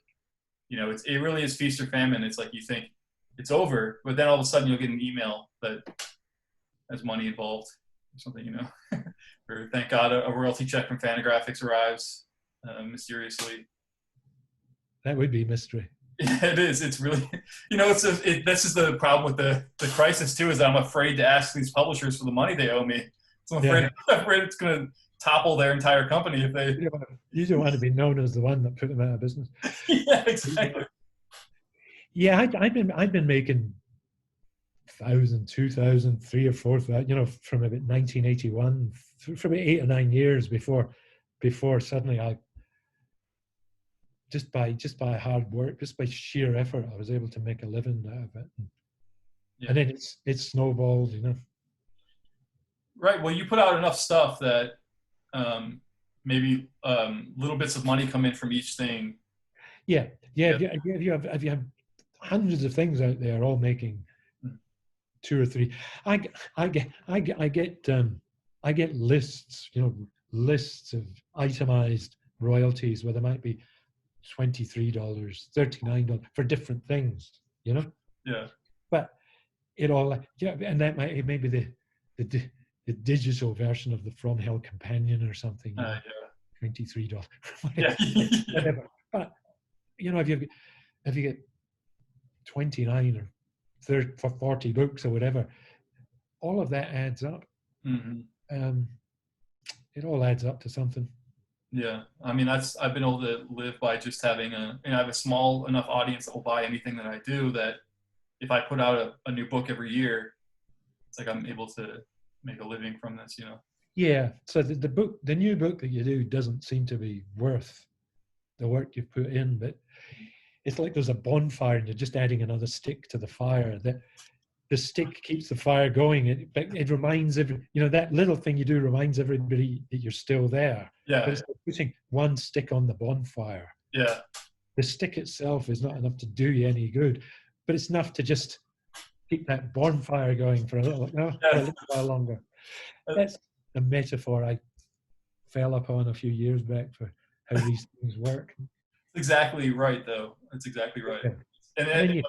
You know, it really is feast or famine. It's like you think it's over, but then all of a sudden you'll get an email that has money involved or something, you know. Or thank God a royalty check from Fantagraphics arrives mysteriously. That would be mystery. Yeah, it is. It's really, you know, this is the problem with the crisis too, is that I'm afraid to ask these publishers for the money they owe me. So I'm afraid it's going to topple their entire company if they. You don't want to be known as the one that put them out of business. Yeah, exactly. Yeah, I've been making 1,000, 2,000, 3,000 or 4,000, you know, from about 1981, for about 8 or 9 years before suddenly I. Just by hard work, just by sheer effort, I was able to make a living out of it, and then it snowballed, you know. Right. Well, you put out enough stuff that maybe little bits of money come in from each thing. Yeah. If you have hundreds of things out there, all making 2 or 3, I get lists, you know, lists of itemized royalties where there might be $23, $39 for different things, you know. Yeah. But it all, and that may be the digital version of the From Hell Companion or something. You know, $23. Whatever. But you know, if you get 29 or 30 for 40 books or whatever, all of that adds up. It all adds up to something. Yeah, I mean, I've been able to live by just having I have a small enough audience that will buy anything that I do, that if I put out a new book every year, it's like I'm able to make a living from this, you know. Yeah, so the new book that you do doesn't seem to be worth the work you've put in, but it's like there's a bonfire and you're just adding another stick to the fire. That the stick keeps the fire going. It reminds that little thing you do reminds everybody that you're still there. Yeah. But it's like putting one stick on the bonfire. Yeah. The stick itself is not enough to do you any good, but it's enough to just keep that bonfire going for a little while longer. the metaphor I fell upon a few years back for how these things work. Exactly right, though. That's exactly right. Yeah. And And then then you,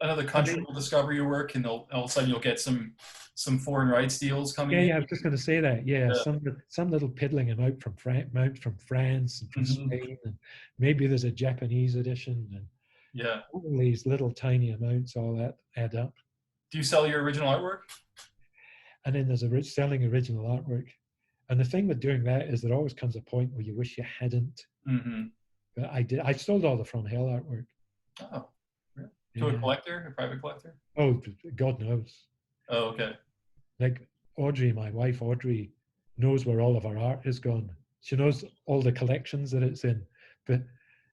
another country will discover your work, and all of a sudden you'll get some foreign rights deals coming in. I was just going to say that. Yeah, Yeah. some little piddling amount from France and from Spain, and maybe there's a Japanese edition, and Yeah. all these little tiny amounts all that add up. Do you sell your original artwork? And then there's selling original artwork. And the thing with doing that is there always comes a point where you wish you hadn't. Mm-hmm. But I did. I sold all the From Hell artwork. Oh, really? To a collector, a private collector? Oh, God knows. Oh, okay. Like Audrey, my wife Audrey, knows where all of our art has gone. She knows all the collections that it's in. But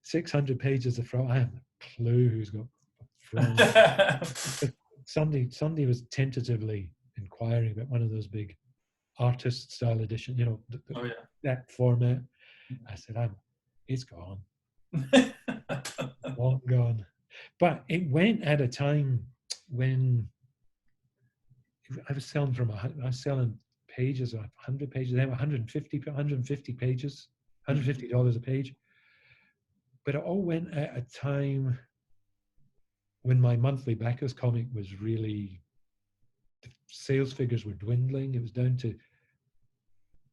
600 pages of From, I have no clue who's got From. Somebody was tentatively inquiring about one of those big artist style edition, that format. I said, it's gone. Long gone. But it went at a time when I was selling pages of 100 pages, then 150 pages, $150 a page. But it all went at a time when my monthly Bacchus comic was really, the sales figures were dwindling. It was down to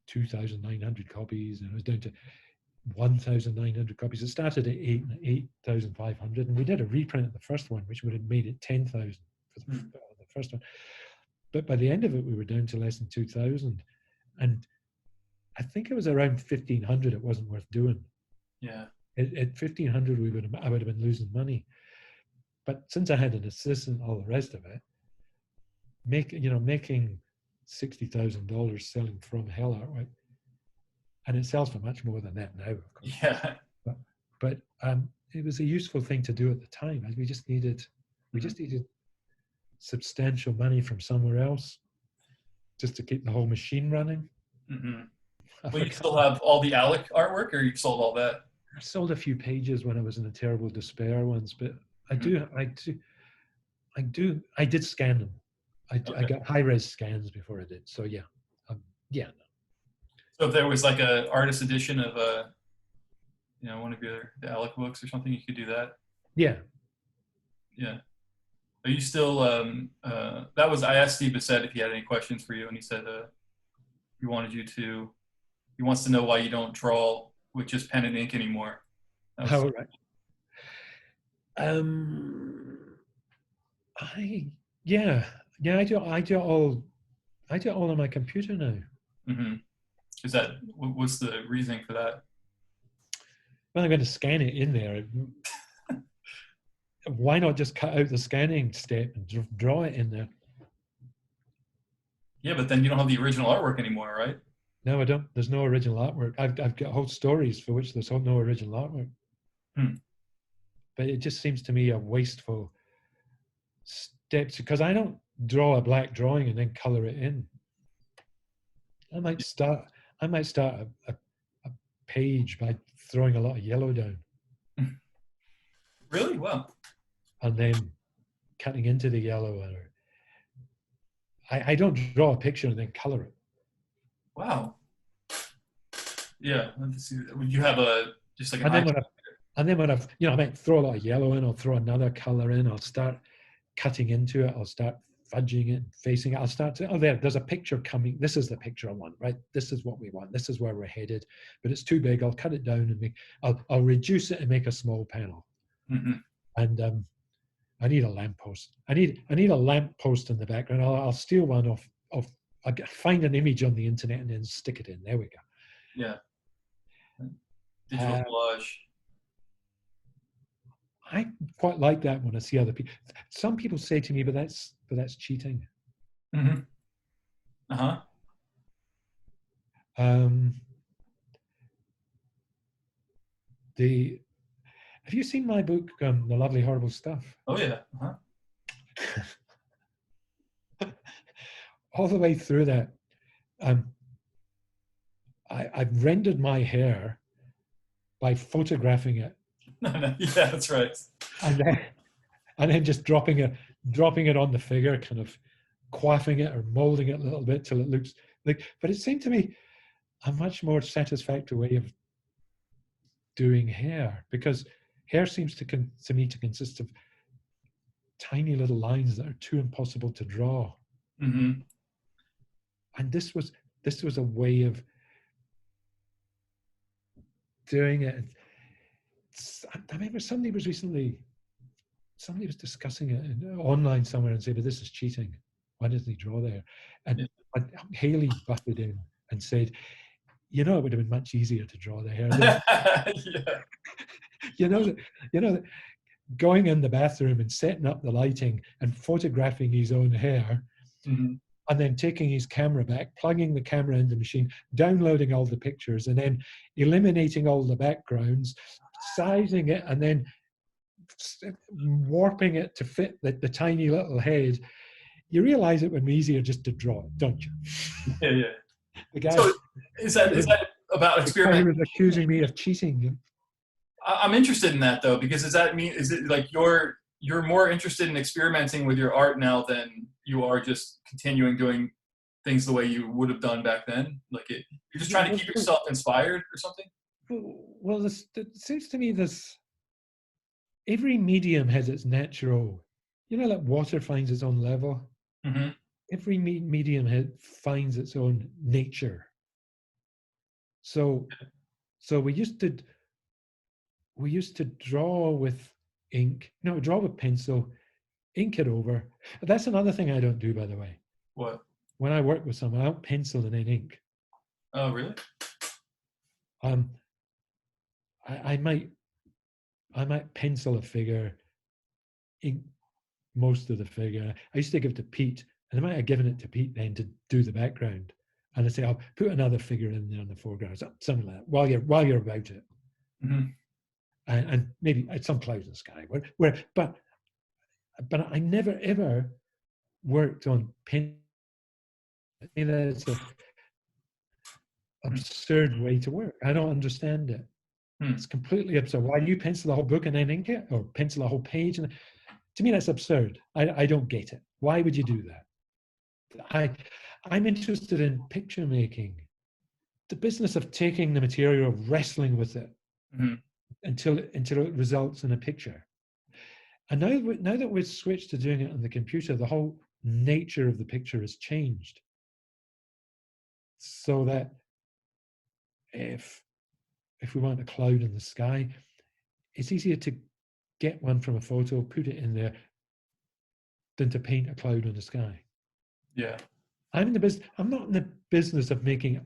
2,900 copies, and it was down to 1,900 copies. It started at 8,500, and we did a reprint of the first one, which would have made it 10,000 for the first one. But by the end of it, we were down to less than 2,000, and I think it was around 1,500. It wasn't worth doing. Yeah. At 1,500, I would have been losing money. But since I had an assistant, all the rest of it, making $60,000 selling From Hell artwork, and it sells for much more than that now, of course. Yeah. But it was a useful thing to do at the time. We just needed substantial money from somewhere else just to keep the whole machine running. Mm-hmm. Well, you still have all the Alec artwork, or you've sold all that? I sold a few pages when I was in a terrible despair once, but I did scan them. I got high-res scans before I did. So yeah. So if there was like a artist edition of one of the Alec books or something, you could do that. Yeah. Yeah. Are you still? I asked Steve Bissett if he had any questions for you, and he said he wants to know why you don't draw with just pen and ink anymore. Oh, right. I do all on my computer now. Mm-hmm. What's the reasoning for that? Well, I'm going to scan it in there. Why not just cut out the scanning step and draw it in there? Yeah, but then you don't have the original artwork anymore, right? No, I don't. There's no original artwork. I've got whole stories for which there's no original artwork. But it just seems to me a wasteful step, because I don't draw a black drawing and then color it in. I might start a page by throwing a lot of yellow down. Really? Wow. And then cutting into the yellow. I don't draw a picture and then color it. Wow. Yeah. You have just like an and then when I might throw a lot of yellow in, I'll throw another color in, I'll start cutting into it, I'll start fudging it, facing it, I'll start to, there's a picture coming, this is the picture I want, right? This is what we want, this is where we're headed, but it's too big, I'll cut it down and I'll reduce it and make a small panel. Mm-hmm. And I need a lamppost. I need a lamppost in the background. I'll steal one off, I'll find an image on the internet and then stick it in. There we go. Yeah. Digital collage. I quite like that when I see other people. Some people say to me, but that's cheating. Mm-hmm. Uh-huh. Have you seen my book, The Lovely Horrible Stuff? Oh yeah. Uh-huh. All the way through that, I've rendered my hair by photographing it. Yeah, that's right. And then just dropping it on the figure, kind of quaffing it or molding it a little bit till it looks Like, but it seemed to me a much more satisfactory way of doing hair, because hair seems to me to consist of tiny little lines that are too impossible to draw. Mm-hmm. And this was a way of doing it. I remember somebody was discussing it online somewhere and said, "But this is cheating. Why doesn't he draw there?" And Haley butted in and said, "You know, it would have been much easier to draw the hair. Yeah. You know that going in the bathroom and setting up the lighting and photographing his own hair." Mm-hmm. And then taking his camera back, plugging the camera in the machine, downloading all the pictures, and then eliminating all the backgrounds, sizing it, and then warping it to fit the tiny little head. You realize it would be easier just to draw it, don't you? Yeah, yeah. The guy, So is that about experimenting? was accusing me of cheating. I'm interested in that though, because does that mean, is it like you're more interested in experimenting with your art now than you are just continuing doing things the way you would have done back then? Like you're just trying to keep yourself inspired or something? Well, it seems to me every medium has its natural, like water finds its own level. Mm-hmm. Every medium finds its own nature. So we used to draw with ink, draw with pencil, ink it over. That's another thing I don't do, by the way. What? When I work with someone, I don't pencil and then ink. Oh, really? I might pencil a figure, ink most of the figure. I used to give it to Pete, and I might have given it to Pete then to do the background. And I say, I'll put another figure in there in the foreground, something like that, while you're about it. Mm-hmm. And maybe some clouds in the sky. But I never ever worked on pen. I mean, that's an absurd way to work. I don't understand it. It's completely absurd. Why do you pencil the whole book and then ink it, or pencil a whole page? And to me, that's absurd. I don't get it. Why would you do that? I'm interested in picture making, the business of taking the material, wrestling with it until it results in a picture. And now that we've switched to doing it on the computer, the whole nature of the picture has changed. So that if we want a cloud in the sky, it's easier to get one from a photo, put it in there, than to paint a cloud on the sky. Yeah. I'm not in the business of making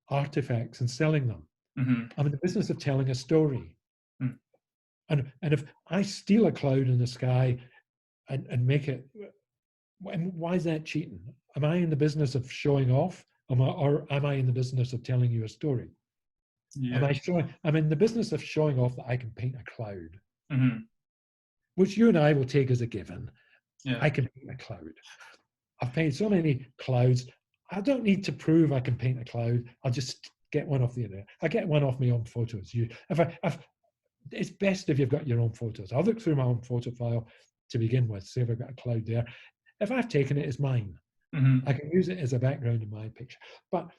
artifacts and selling them. Mm-hmm. I'm in the business of telling a story. And if I steal a cloud in the sky and make it, why is that cheating? Am I in the business of showing off, or am I in the business of telling you a story? Yeah. I'm in the business of showing off that I can paint a cloud, which you and I will take as a given. Yeah. I can paint a cloud. I've painted so many clouds. I don't need to prove I can paint a cloud. I'll just get one off the internet. I get one off my own photos. It's best if you've got your own photos. I'll look through my own photo file to begin with, see if I've got a cloud there. If I've taken it, it's mine. I can use it as a background in my picture. But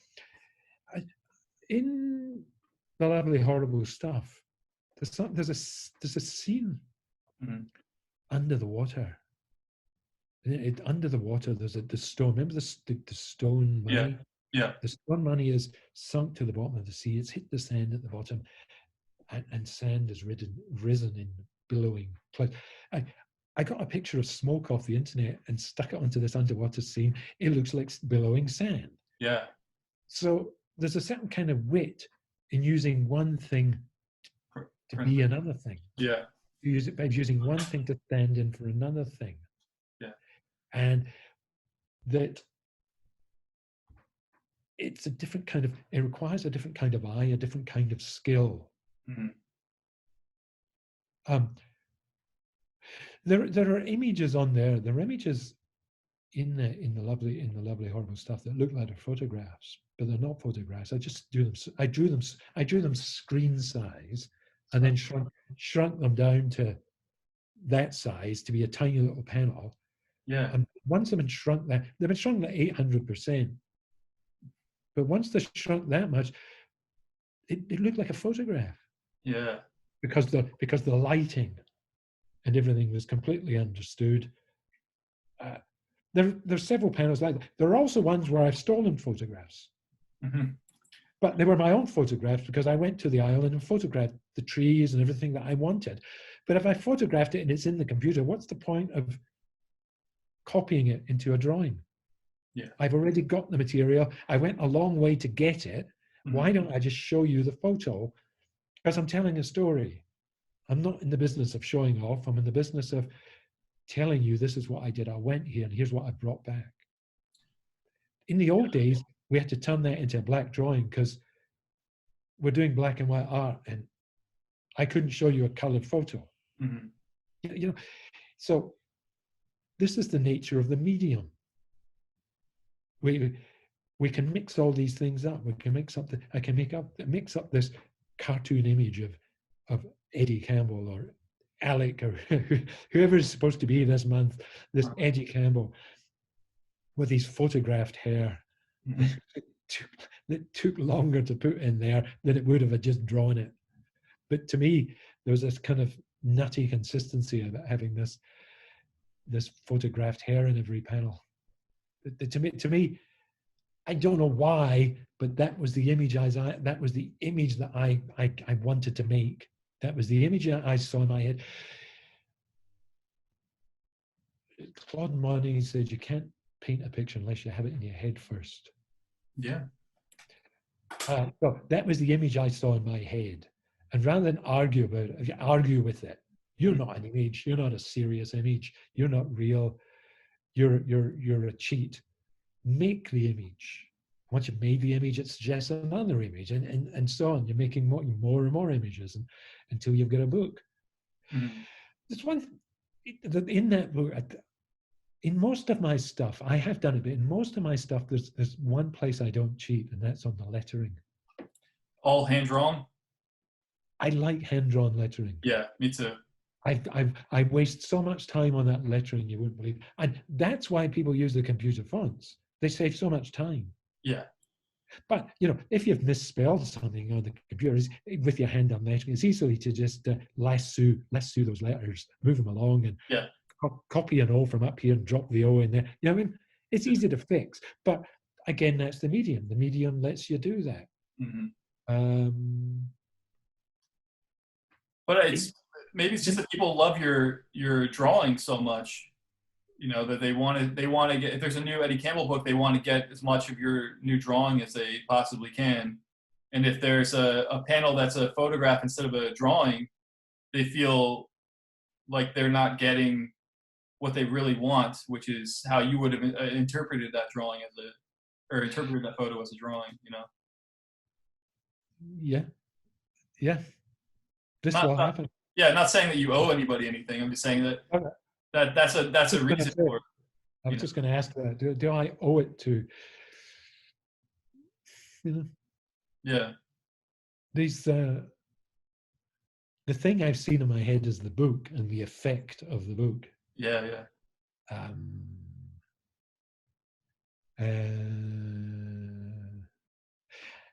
in The Lovely Horrible Stuff, there's a scene under the water. Under the water, there's the stone. Remember the stone money? Yeah. The stone money is sunk to the bottom of the sea. It's hit the sand at the bottom, and sand has risen in billowing clouds. I got a picture of smoke off the internet and stuck it onto this underwater scene. It looks like billowing sand. Yeah. So there's a certain kind of wit in using one thing to be another thing. Yeah. You use it by using one thing to stand in for another thing. Yeah. And that it requires a different kind of eye, a different kind of skill. There are images on there. There are images in the lovely horrible stuff that look like they're photographs, but they're not photographs. I just do them. I drew them screen size, and then shrunk them down to that size to be a tiny little panel. Yeah. And once they've been shrunk, they've been shrunk to 800%. But once they shrunk that much, it looked like a photograph. Yeah. Because the lighting and everything was completely understood. There's several panels like that. There are also ones where I've stolen photographs. Mm-hmm. But they were my own photographs because I went to the island and photographed the trees and everything that I wanted. But if I photographed it and it's in the computer, what's the point of copying it into a drawing? Yeah. I've already got the material. I went a long way to get it. Mm-hmm. Why don't I just show you the photo? Because I'm telling a story. I'm not in the business of showing off. I'm in the business of telling you this is what I did. I went here and here's what I brought back. In the old days, we had to turn that into a black drawing because we're doing black and white art and I couldn't show you a colored photo. Mm-hmm. You know, so this is the nature of the medium. We can mix all these things up. We can mix up I can mix up this cartoon image of Eddie Campbell or Alec or whoever is supposed to be this month, this Eddie Campbell with his photographed hair. Mm-hmm. It took longer to put in there than it would if I just drawn it. But to me, there was this kind of nutty consistency about having this photographed hair in every panel. To me, I don't know why, but that was the image that was the image that I wanted to make. That was the image that I saw in my head. Claude Monet said you can't paint a picture unless you have it in your head first. Yeah. So that was the image I saw in my head. And rather than argue about it, if you argue with it, you're not an image, you're not a serious image, you're not real, you're a cheat. Make the image. Once you've made the image, it suggests another image, and so on. You're making more and more images until you've got a book. Mm-hmm. There's one in that book. In most of my stuff, I have done it, but in most of my stuff, there's one place I don't cheat, and that's on the lettering. All hand drawn? I like hand-drawn lettering. Yeah, me too. I waste so much time on that lettering you wouldn't believe. And that's why people use the computer fonts. They save so much time. Yeah. But, if you've misspelled something on the computer with your hand-on lettering, it's easily to just lasso those letters, move them along and copy an O from up here and drop the O in there. You know what I mean? It's easy to fix. But again, that's the medium. The medium lets you do that. Mm-hmm. But maybe it's just that people love your drawing so much, that they want to get, if there's a new Eddie Campbell book, they want to get as much of your new drawing as they possibly can. And if there's a panel that's a photograph instead of a drawing, they feel like they're not getting what they really want, which is how you would have interpreted that drawing or interpreted that photo as a drawing, Yeah. This will happen. Yeah, not saying that you owe anybody anything. I'm just saying that that's a reason for it. I was just going to ask that. Do I owe it to? Yeah. These the thing I've seen in my head is the book and the effect of the book. Yeah.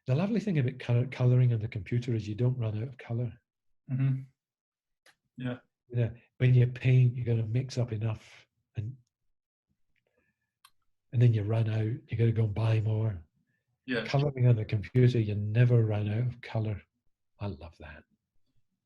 The lovely thing about coloring on the computer is you don't run out of color. Mm-hmm. Yeah. When you paint, you're going to mix up enough, and then you run out. You got to go and buy more. Yeah. Coloring on the computer, you never run out of color. I love that.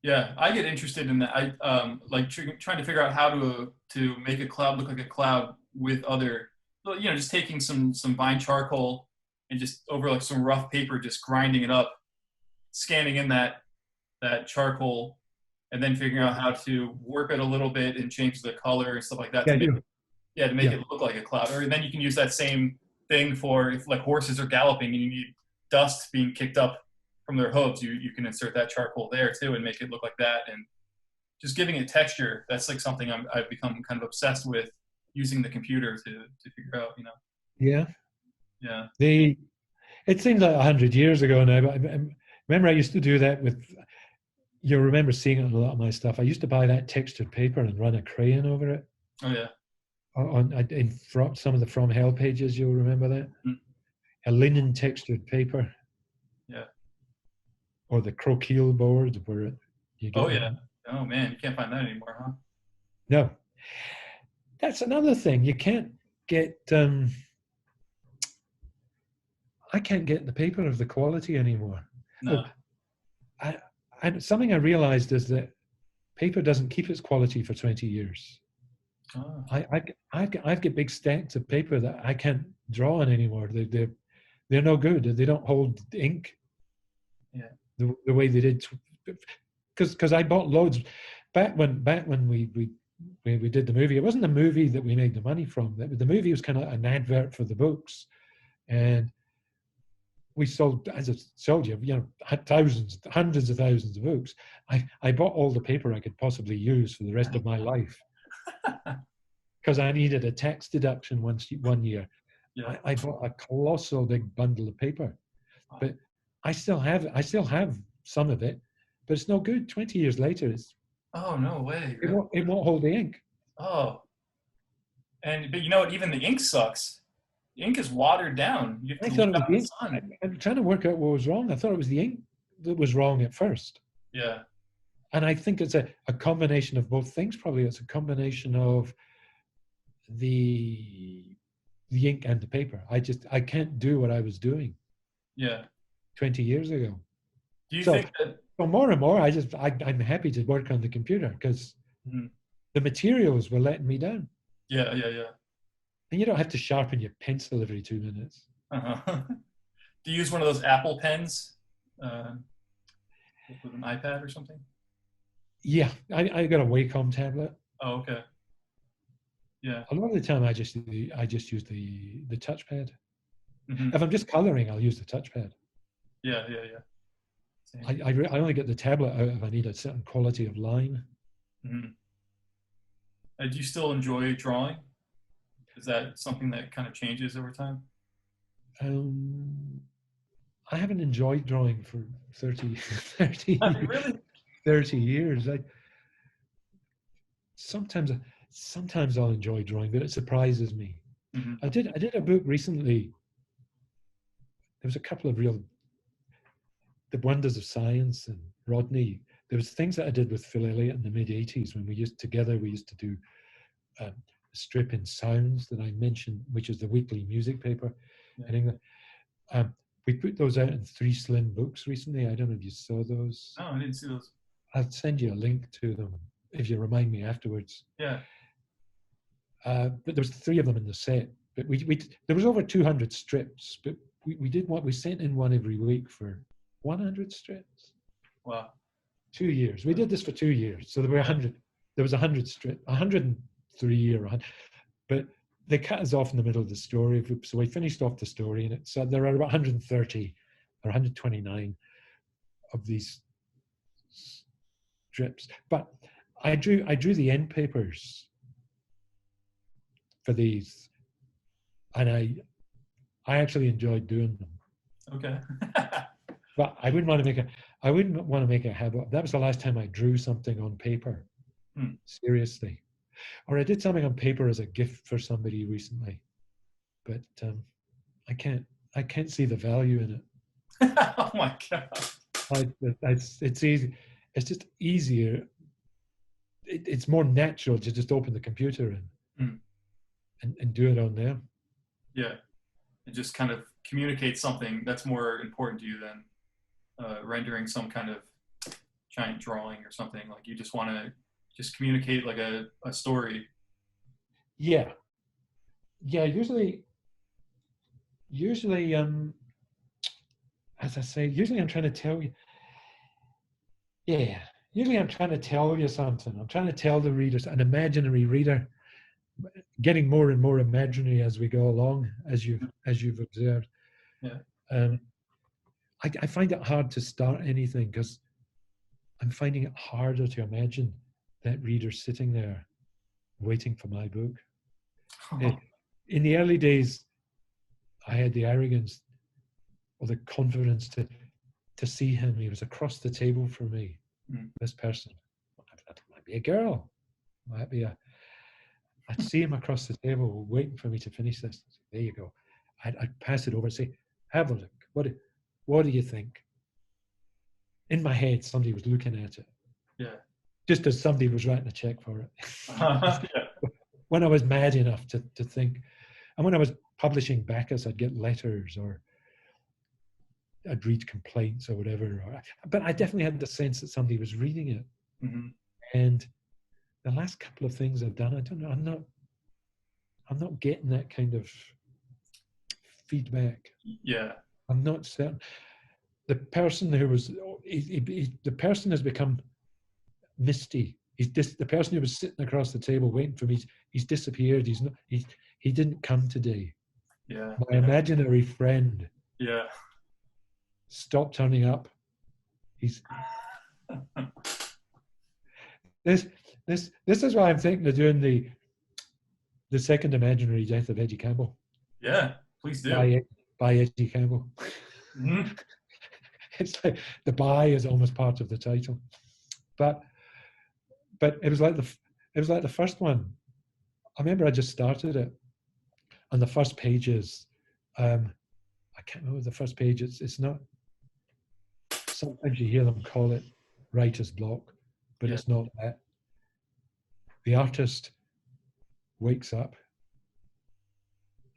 Yeah, I get interested in that. I like trying to figure out how to make a cloud look like a cloud with other, just taking some vine charcoal and just over like some rough paper, just grinding it up, scanning in that charcoal, and then figuring out how to warp it a little bit and change the color and stuff like that. To make it look like a cloud. Or then you can use that same thing for if like horses are galloping and you need dust being kicked up from their hooves, you can insert that charcoal there too and make it look like that. And just giving it texture, that's like something I've become kind of obsessed with using the computer to figure out, Yeah. Yeah. It seems like 100 years ago now, but I remember I used to do that with, you'll remember seeing it on a lot of my stuff. I used to buy that textured paper and run a crayon over it. Oh yeah. In some of the From Hell pages, you'll remember that. Mm-hmm. a linen textured paper, Yeah. or the croquille board where you get Oh yeah. Oh man, you can't find that anymore, huh? no. That's another thing. You can't get. I can't get the paper of the quality anymore. No. Oh, and something I realized is that paper doesn't keep its quality for 20 years. Oh. I've got big stacks of paper that I can't draw on anymore. They're no good. They don't hold ink. Yeah. The way they did, because I bought loads back when we did the movie. It wasn't the movie that we made the money from. The movie was kind of an advert for the books, and we sold, as I told you, thousands, hundreds of thousands of books. I bought all the paper I could possibly use for the rest of my life because I needed a tax deduction one year. Yeah. I bought a colossal big bundle of paper, but I still have some of it, but it's no good. 20 years later, Oh no way. it Really? won't hold the ink. Oh. But you know what? Even the ink sucks. The ink is watered down. You I have to thought look it was out the in the ink. sun. I'm trying to work out what was wrong. I thought it was the ink that was wrong at first. Yeah. And I think it's a combination of both things. Probably it's a combination of the ink and the paper. I can't do what I was doing Yeah. 20 years ago. Do you So, think that? so more and more, I'm happy to work on the computer because Mhm. the materials were letting me down. Yeah. Yeah. Yeah. And you don't have to sharpen your pencil every 2 minutes. Uh-huh. Do you use one of those Apple pens with an iPad or something? Yeah, I got a Wacom tablet. Oh, okay. Yeah. A lot of the time, I just use the touchpad. Hmm. If I'm just coloring, I'll use the touchpad. Yeah. Yeah. Yeah. Same. I only get the tablet out if I need a certain quality of line. Mhm. Do you still enjoy drawing? Is that something that kind of changes over time? Um, I haven't enjoyed drawing for 30, 30, Really? 30 years. Sometimes sometimes I'll enjoy drawing, but it surprises me. Hmm. I did a book recently. There was a couple of the wonders of science and Rodney. There was things that I did with Phil Elliott in the mid-80s when we used to do a strip in Sounds that I mentioned, which is the weekly music paper in England. We put those out in 3 slim books recently. I don't know if you saw those. Oh, I didn't see those. I'll send you a link to them if you remind me afterwards. Yeah. But there was 3 of them in the set. But there was over 200 strips. But we sent in one every week for 100 strips. Wow. 2 years. We did this for 2 years. So there were 100. There was 100 strips, 103 or 100. But they cut us off in the middle of the story. So we finished off the story, and there are about 130 or 129 of these strips. But I drew the end papers for these, and I actually enjoyed doing them. Okay. But I wouldn't want to make a habit. That was the last time I drew something on paper. Seriously. Or I did something on paper as a gift for somebody recently. But I can't see the value in it. Oh my God. It's easy. It's just easier. It's more natural to just open the computer and do it on there. Yeah. And just kind of communicate something that's more important to you than rendering some kind of giant drawing or something. Like you just want to just communicate like a story. Yeah. Usually, as I say, usually I'm trying to tell you. Yeah. Usually I'm trying to tell you something. I'm trying to tell the readers, an imaginary reader, getting more and more imaginary as we go along, as you've observed. Yeah. I find it hard to start anything because I'm finding it harder to imagine that reader sitting there waiting for my book. Oh. In the early days, I had the arrogance or the confidence to see him. He was across the table from me, this person. That might be a girl. I'd see him across the table waiting for me to finish this. There you go. I'd pass it over and say, Have a look. What do you think? In my head, somebody was looking at it. Yeah. Just as somebody was writing a check for it. Yeah. When I was mad enough to think, and when I was publishing Bacchus, I'd get letters or I'd read complaints or whatever. But I definitely had the sense that somebody was reading it. Mm-hmm. And the last couple of things I've done, I don't know, I'm not getting that kind of feedback. Yeah. I'm not certain. The person who was, the person has become misty. The person who was sitting across the table waiting for me, he's disappeared. He didn't come today. Yeah. My imaginary friend Yeah. stopped turning up. This is why I'm thinking of doing the second imaginary death of Eddie Campbell. Yeah, please do. By Eddie Campbell. Mm-hmm. It's like the by is almost part of the title, but it was like the first one. I remember I just started it, and the first pages. I can't remember the first page. It's not. Sometimes you hear them call it writer's block, but it's not that. The artist wakes up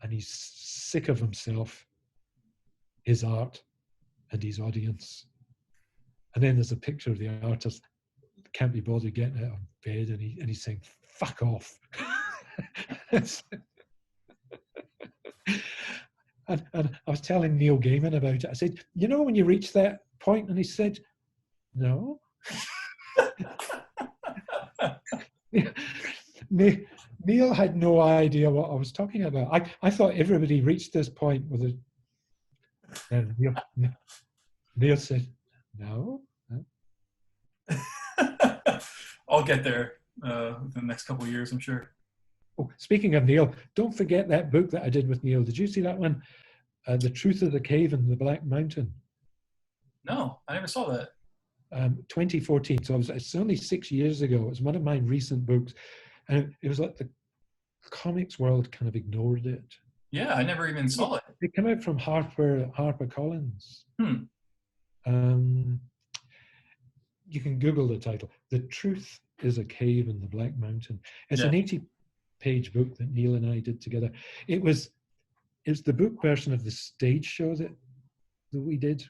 and he's sick of himself, his art, and his audience. And then there's a picture of the artist, can't be bothered getting out of bed, and he's saying, "Fuck off." and I was telling Neil Gaiman about it. I said, "You know when you reach that point?" And he said, "No." Neil had no idea what I was talking about. I thought everybody reached this point with it. And Neil said, "No." I'll get there within the next couple of years, I'm sure. Oh, speaking of Neil, don't forget that book that I did with Neil. Did you see that one? The Truth of the Cave in the Black Mountain. No, I never saw that. 2014. So it's only 6 years ago. It was one of my recent books. And it was like the comics world kind of ignored it. Yeah, I never even saw it. It came out from HarperCollins. You can Google the title. The Truth is a Cave in the Black Mountain. It's an 80-page book that Neil and I did together. It's the book version of the stage show that we did.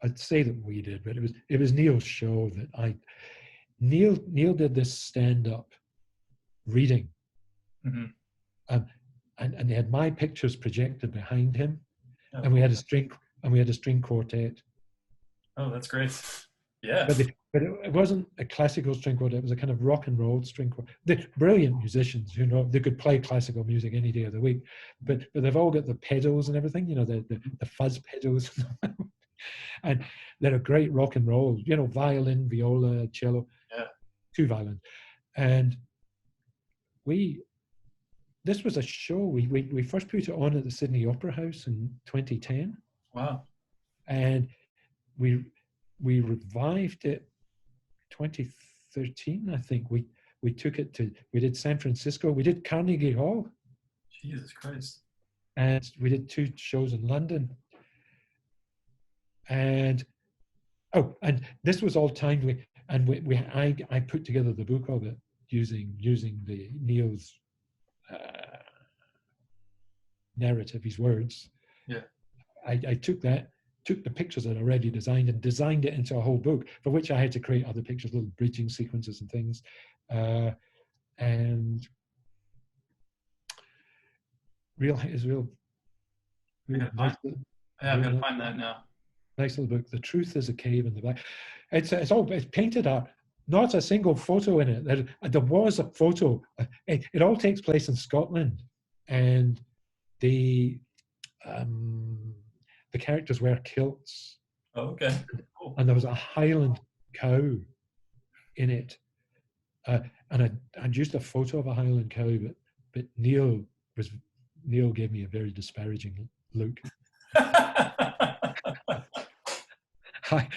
I'd say that we did, but it was Neil's show that Neil did this stand-up reading. And they had my pictures projected behind him, and we had a string quartet. Oh, that's great. Yeah. But it wasn't a classical string quartet. It was a kind of rock and roll string quartet. They're brilliant musicians who know they could play classical music any day of the week. But they've all got the pedals and everything, the fuzz pedals. And they're a great rock and roll, violin, viola, cello, 2 violins. And this was a show, we first put it on at the Sydney Opera House in 2010. Wow. And we revived it 2013, I think. We took it we did San Francisco, we did Carnegie Hall. Jesus Christ. And we did 2 shows in London. And this was all timed. I put together the book of it using the Neil's narrative, his words. Yeah. I took the pictures that I already designed and designed it into a whole book, for which I had to create other pictures, little bridging sequences and things. And real nice. I'm gonna find that now. Nice little book. The Truth is a Cave in the Black. It's painted up. Not a single photo in it. There was a photo. It all takes place in Scotland, and the characters wear kilts. Oh, okay. Cool. And there was a Highland cow in it, and I'd used a photo of a Highland cow, but Neil gave me a very disparaging look.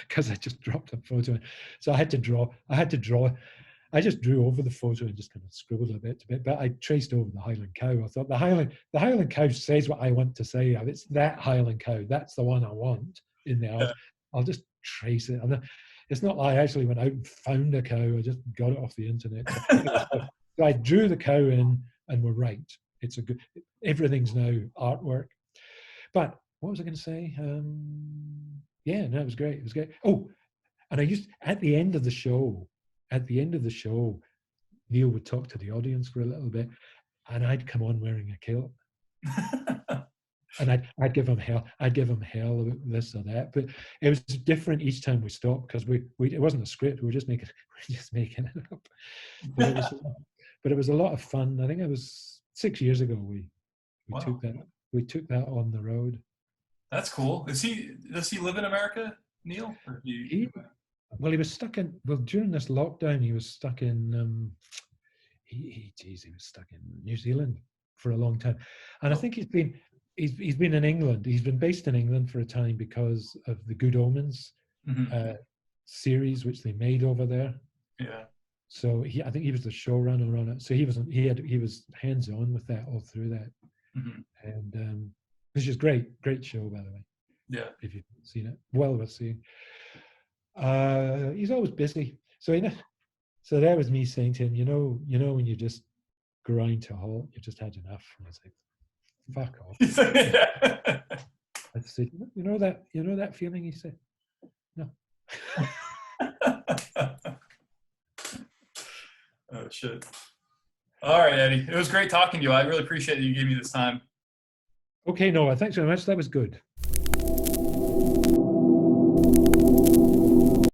Because I just dropped a photo. So I had to draw. I just drew over the photo and just kind of scribbled a bit to bit, but I traced over the Highland cow. I thought the Highland cow says what I want to say. It's that Highland cow. That's the one I want in the art. I'll just trace it. And it's not like I actually went out and found a cow. I just got it off the internet. So I drew the cow in, and we're right. It's a good. Everything's now artwork. But what was I going to say? Yeah, no, it was great. It was great. Oh, and I used at the end of the show. At the end of the show, Neil would talk to the audience for a little bit, and I'd come on wearing a kilt, and I'd give him hell. I'd give him hell about this or that. But it was different each time we stopped because we it wasn't a script. We were just making it up. But it was a lot of fun. I think it was 6 years ago we Wow. took that on the road. That's cool. Does he live in America, Neil? Or Well, he was stuck in. Well, during this lockdown, he was stuck in. He was stuck in New Zealand for a long time, and I think he's been in England. He's been based in England for a time because of the Good Omens series, which they made over there. Yeah. So I think he was the showrunner on it. So he was hands on with that all through that, and which is great show, by the way. Yeah. If you've seen it, well worth seeing. He's always busy. So that was me saying to him, you know, when you just grind to a halt, you just had enough. And I was like, fuck off. I said, you know that feeling? He said, no. Oh shit. All right, Eddie. It was great talking to you. I really appreciate that you gave me this time. Okay, Noah, thanks very much. That was good.